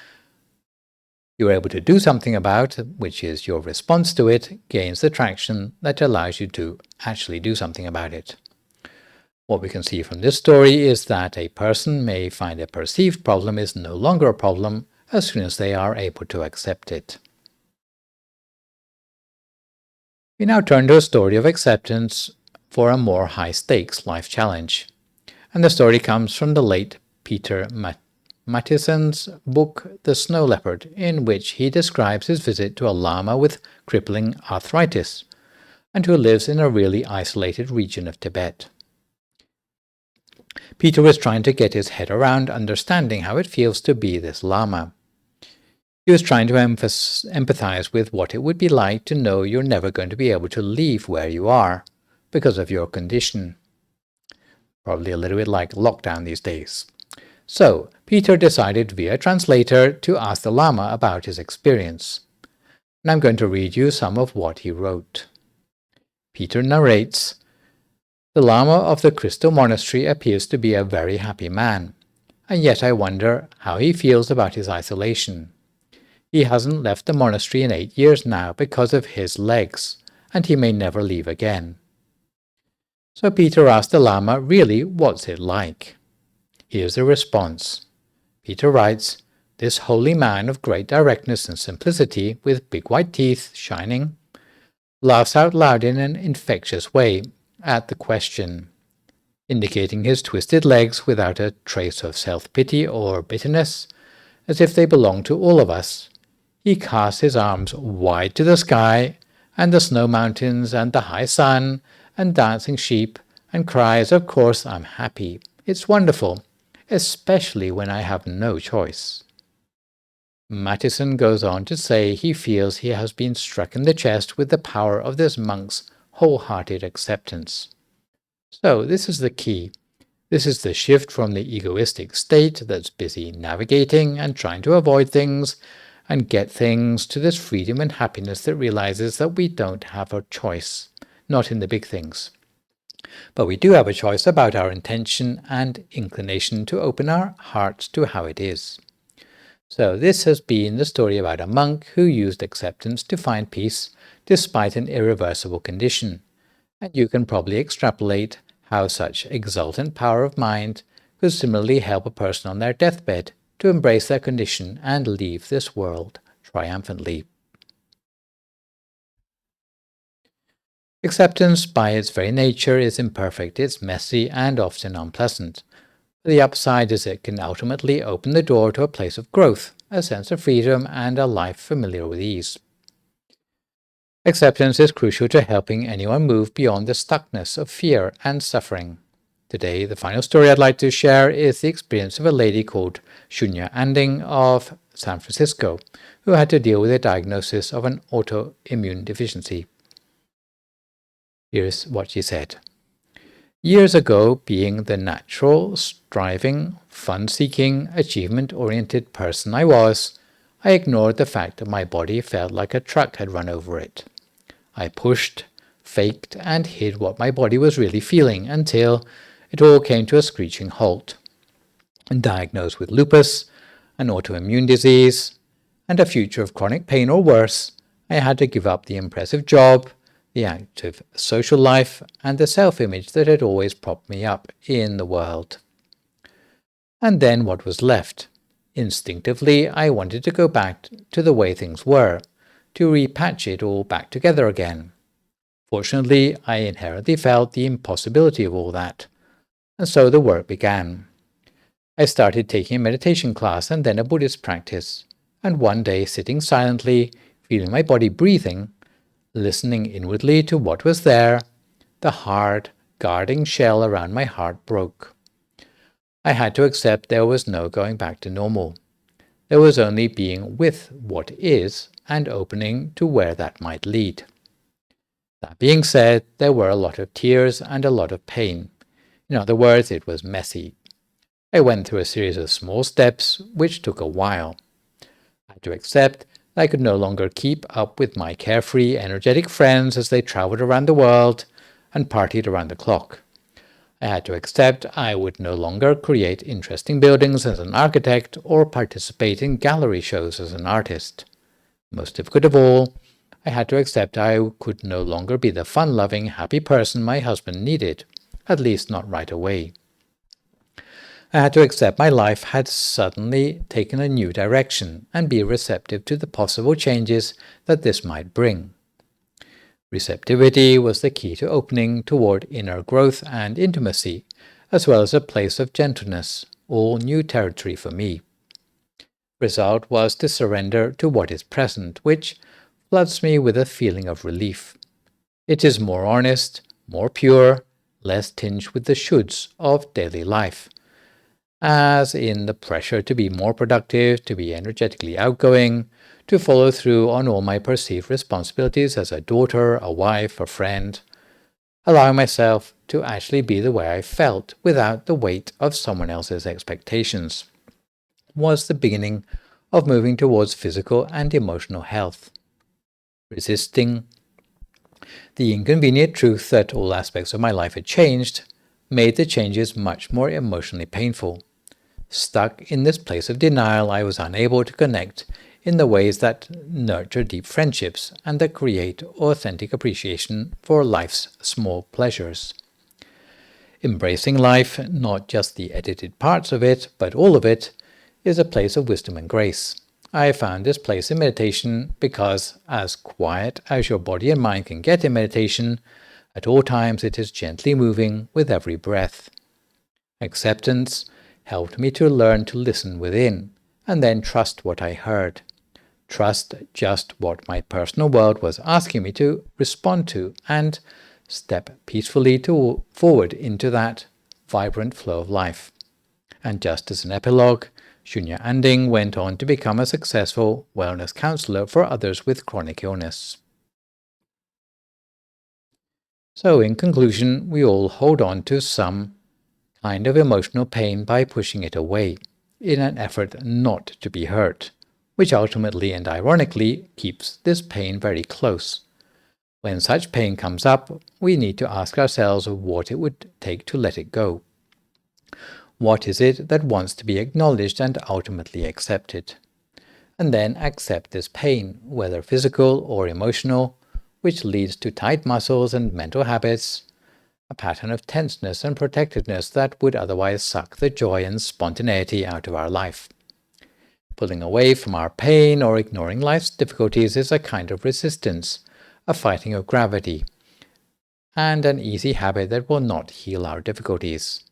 you're able to do something about, which is your response to it, gains the traction that allows you to actually do something about it. What we can see from this story is that a person may find a perceived problem is no longer a problem as soon as they are able to accept it. We now turn to a story of acceptance for a more high-stakes life challenge. And the story comes from the late Peter Matthiessen's book The Snow Leopard, in which he describes his visit to a Lama with crippling arthritis, and who lives in a really isolated region of Tibet. Peter was trying to get his head around understanding how it feels to be this Lama. He was trying to empathize with what it would be like to know you're never going to be able to leave where you are because of your condition. Probably a little bit like lockdown these days. So, Peter decided via translator to ask the Lama about his experience. And I'm going to read you some of what he wrote. Peter narrates, "The Lama of the Crystal Monastery appears to be a very happy man, and yet I wonder how he feels about his isolation. He hasn't left the monastery in 8 years now because of his legs, and he may never leave again." So Peter asked the Lama, really, what's it like? Here's the response. Peter writes, "This holy man of great directness and simplicity, with big white teeth shining, laughs out loud in an infectious way at the question, indicating his twisted legs without a trace of self-pity or bitterness, as if they belong to all of us. He casts his arms wide to the sky, and the snow mountains, and the high sun, and dancing sheep, and cries, 'Of course I'm happy. It's wonderful, especially when I have no choice.'" Matthiesen goes on to say he feels he has been struck in the chest with the power of this monk's wholehearted acceptance. So this is the key. This is the shift from the egoistic state that's busy navigating and trying to avoid things and get things to this freedom and happiness that realizes that we don't have a choice, not in the big things. But we do have a choice about our intention and inclination to open our hearts to how it is. So this has been the story about a monk who used acceptance to find peace despite an irreversible condition. And you can probably extrapolate how such exultant power of mind could similarly help a person on their deathbed to embrace their condition and leave this world triumphantly. Acceptance, by its very nature, is imperfect, it's messy, and often unpleasant. The upside is it can ultimately open the door to a place of growth, a sense of freedom, and a life familiar with ease. Acceptance is crucial to helping anyone move beyond the stuckness of fear and suffering. Today, the final story I'd like to share is the experience of a lady called Shunya Anding of San Francisco, who had to deal with a diagnosis of an autoimmune deficiency. Here's what she said. "Years ago, being the natural, striving, fun-seeking, achievement-oriented person I was, I ignored the fact that my body felt like a truck had run over it. I pushed, faked, and hid what my body was really feeling until it all came to a screeching halt. Diagnosed with lupus, an autoimmune disease, and a future of chronic pain or worse, I had to give up the impressive job, the active social life, and the self-image that had always propped me up in the world. And then what was left? Instinctively, I wanted to go back to the way things were, to repatch it all back together again. Fortunately, I inherently felt the impossibility of all that, and so the work began. I started taking a meditation class and then a Buddhist practice, and one day sitting silently, feeling my body breathing, listening inwardly to what was there, the hard, guarding shell around my heart broke. I had to accept there was no going back to normal. There was only being with what is and opening to where that might lead. That being said, there were a lot of tears and a lot of pain. In other words, it was messy. I went through a series of small steps, which took a while. I had to accept that I could no longer keep up with my carefree, energetic friends as they traveled around the world and partied around the clock. I had to accept I would no longer create interesting buildings as an architect or participate in gallery shows as an artist. Most difficult of all, I had to accept I could no longer be the fun-loving, happy person my husband needed, at least not right away. I had to accept my life had suddenly taken a new direction and be receptive to the possible changes that this might bring. Receptivity was the key to opening toward inner growth and intimacy, as well as a place of gentleness, all new territory for me. Result was to surrender to what is present, which floods me with a feeling of relief. It is more honest, more pure, less tinged with the shoulds of daily life, as in the pressure to be more productive, to be energetically outgoing, to follow through on all my perceived responsibilities as a daughter, a wife, a friend, allowing myself to actually be the way I felt without the weight of someone else's expectations, was the beginning of moving towards physical and emotional health. Resisting the inconvenient truth that all aspects of my life had changed made the changes much more emotionally painful. Stuck in this place of denial, I was unable to connect in the ways that nurture deep friendships and that create authentic appreciation for life's small pleasures. Embracing life, not just the edited parts of it, but all of it, is a place of wisdom and grace. I found this place in meditation because, as quiet as your body and mind can get in meditation, at all times it is gently moving with every breath. Acceptance helped me to learn to listen within, and then trust what I heard. Trust just what my personal world was asking me to respond to, and step peacefully forward into that vibrant flow of life. And just as an epilogue, Shunya Anding went on to become a successful wellness counselor for others with chronic illness. So in conclusion, we all hold on to some kind of emotional pain by pushing it away, in an effort not to be hurt, which ultimately and ironically keeps this pain very close. When such pain comes up, we need to ask ourselves what it would take to let it go. What is it that wants to be acknowledged and ultimately accepted? And then accept this pain, whether physical or emotional, which leads to tight muscles and mental habits, a pattern of tenseness and protectiveness that would otherwise suck the joy and spontaneity out of our life. Pulling away from our pain or ignoring life's difficulties is a kind of resistance, a fighting of gravity, and an easy habit that will not heal our difficulties.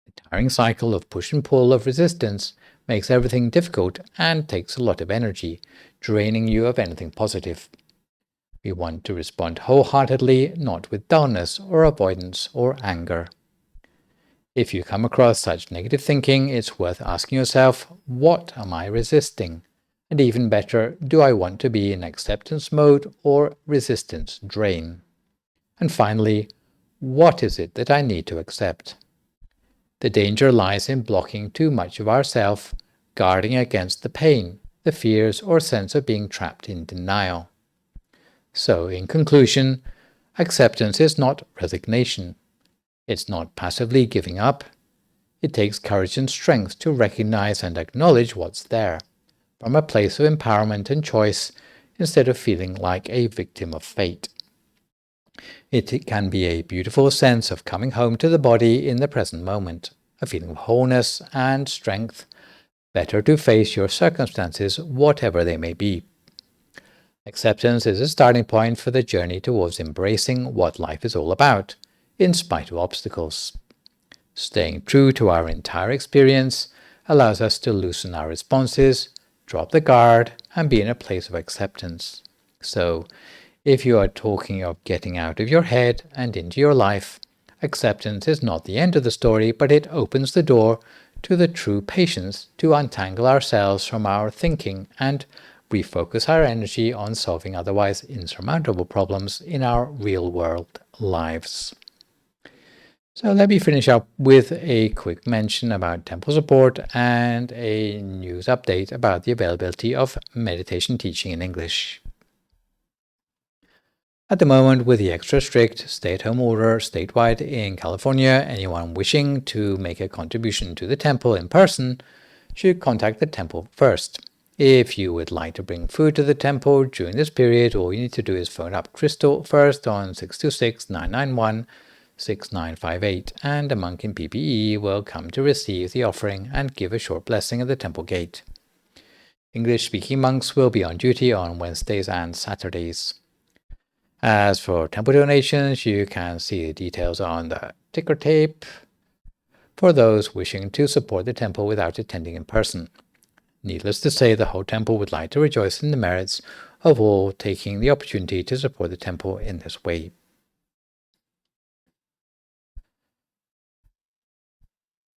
The tiring cycle of push and pull of resistance makes everything difficult and takes a lot of energy, draining you of anything positive. We want to respond wholeheartedly, not with dullness or avoidance or anger. If you come across such negative thinking, it's worth asking yourself, what am I resisting? And even better, do I want to be in acceptance mode or resistance drain? And finally, what is it that I need to accept? The danger lies in blocking too much of ourself, guarding against the pain, the fears or sense of being trapped in denial. So, in conclusion, acceptance is not resignation. It's not passively giving up. It takes courage and strength to recognize and acknowledge what's there, from a place of empowerment and choice, instead of feeling like a victim of fate. It can be a beautiful sense of coming home to the body in the present moment, a feeling of wholeness and strength, better to face your circumstances, whatever they may be. Acceptance is a starting point for the journey towards embracing what life is all about, in spite of obstacles. Staying true to our entire experience allows us to loosen our responses, drop the guard, and be in a place of acceptance. So, if you are talking of getting out of your head and into your life, acceptance is not the end of the story, but it opens the door to the true patience to untangle ourselves from our thinking and refocus our energy on solving otherwise insurmountable problems in our real-world lives. So let me finish up with a quick mention about temple support and a news update about the availability of meditation teaching in English. At the moment, with the extra strict stay-at-home order statewide in California, anyone wishing to make a contribution to the temple in person should contact the temple first. If you would like to bring food to the temple during this period, all you need to do is phone up Crystal first on 626-991-6958, and a monk in PPE will come to receive the offering and give a short blessing at the temple gate. English-speaking monks will be on duty on Wednesdays and Saturdays. As for temple donations, you can see the details on the ticker tape for those wishing to support the temple without attending in person. Needless to say, the whole temple would like to rejoice in the merits of all taking the opportunity to support the temple in this way.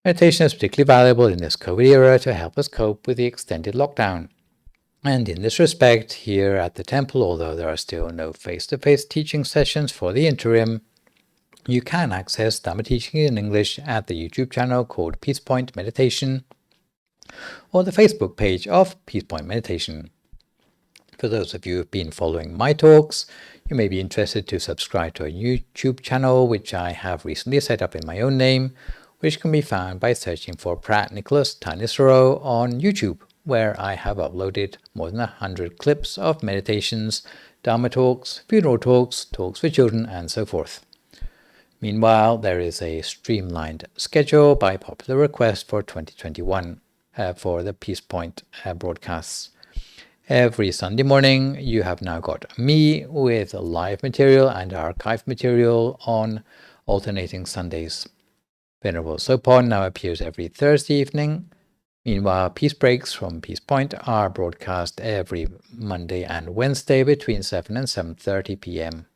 Meditation is particularly valuable in this COVID era to help us cope with the extended lockdown. And in this respect, here at the temple, although there are still no face-to-face teaching sessions for the interim, you can access Dhamma teaching in English at the YouTube channel called Peace Point Meditation, or the Facebook page of Peace Point Meditation. For those of you who have been following my talks, you may be interested to subscribe to a YouTube channel which I have recently set up in my own name, which can be found by searching for Phra Nicholas Thanissaro on YouTube, where I have uploaded more than 100 clips of meditations, Dhamma talks, funeral talks, talks for children, and so forth. Meanwhile, there is a streamlined schedule by popular request for 2021 for the Peace Point broadcasts. Every Sunday morning, you have now got me with live material and archived material on alternating Sundays. Venerable Sopon now appears every Thursday evening. Meanwhile, Peace Breaks from Peace Point are broadcast every Monday and Wednesday between 7 and 7:30 p.m.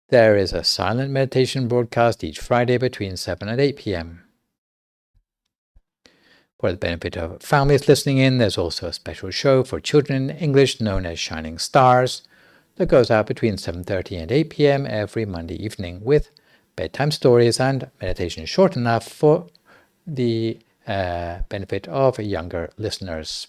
There is a silent meditation broadcast each Friday between 7 and 8 p.m. For the benefit of families listening in, there's also a special show for children in English known as Shining Stars that goes out between 7:30 and 8 p.m. every Monday evening with bedtime stories and meditation short enough for the benefit of younger listeners.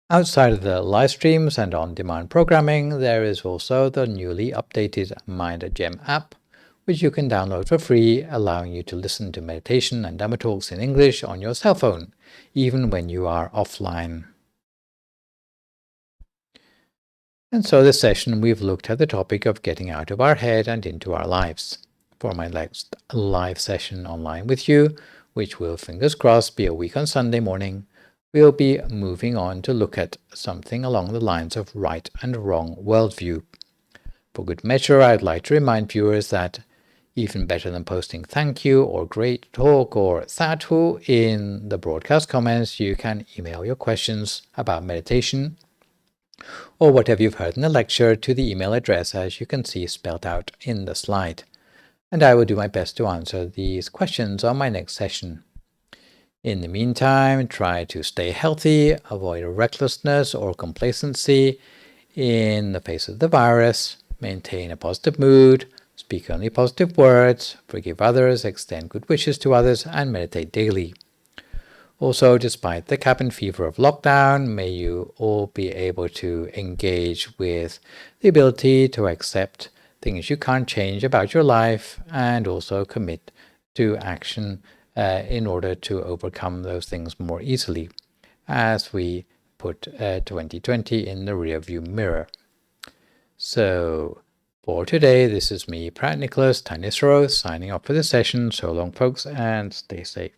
Outside of the live streams and on-demand programming, there is also the newly updated Mind Gem app, which you can download for free, allowing you to listen to meditation and Dhamma talks in English on your cell phone, even when you are offline. And so this session we've looked at the topic of getting out of our head and into our lives. For my next live session online with you, which will, fingers crossed, be a week on Sunday morning, we'll be moving on to look at something along the lines of right and wrong worldview. For good measure, I'd like to remind viewers that even better than posting thank you or great talk or sadhu in the broadcast comments, you can email your questions about meditation or whatever you've heard in the lecture to the email address as you can see spelled out in the slide. And I will do my best to answer these questions on my next session. In the meantime, try to stay healthy, avoid recklessness or complacency in the face of the virus, maintain a positive mood, speak only positive words, forgive others, extend good wishes to others, and meditate daily. Also, despite the cabin fever of lockdown, may you all be able to engage with the ability to accept things you can't change about your life and also commit to action in order to overcome those things more easily as we put 2020 in the rearview mirror. So for today, this is me, Phra Nicholas Thanissaro, signing off for the session. So long, folks, and stay safe.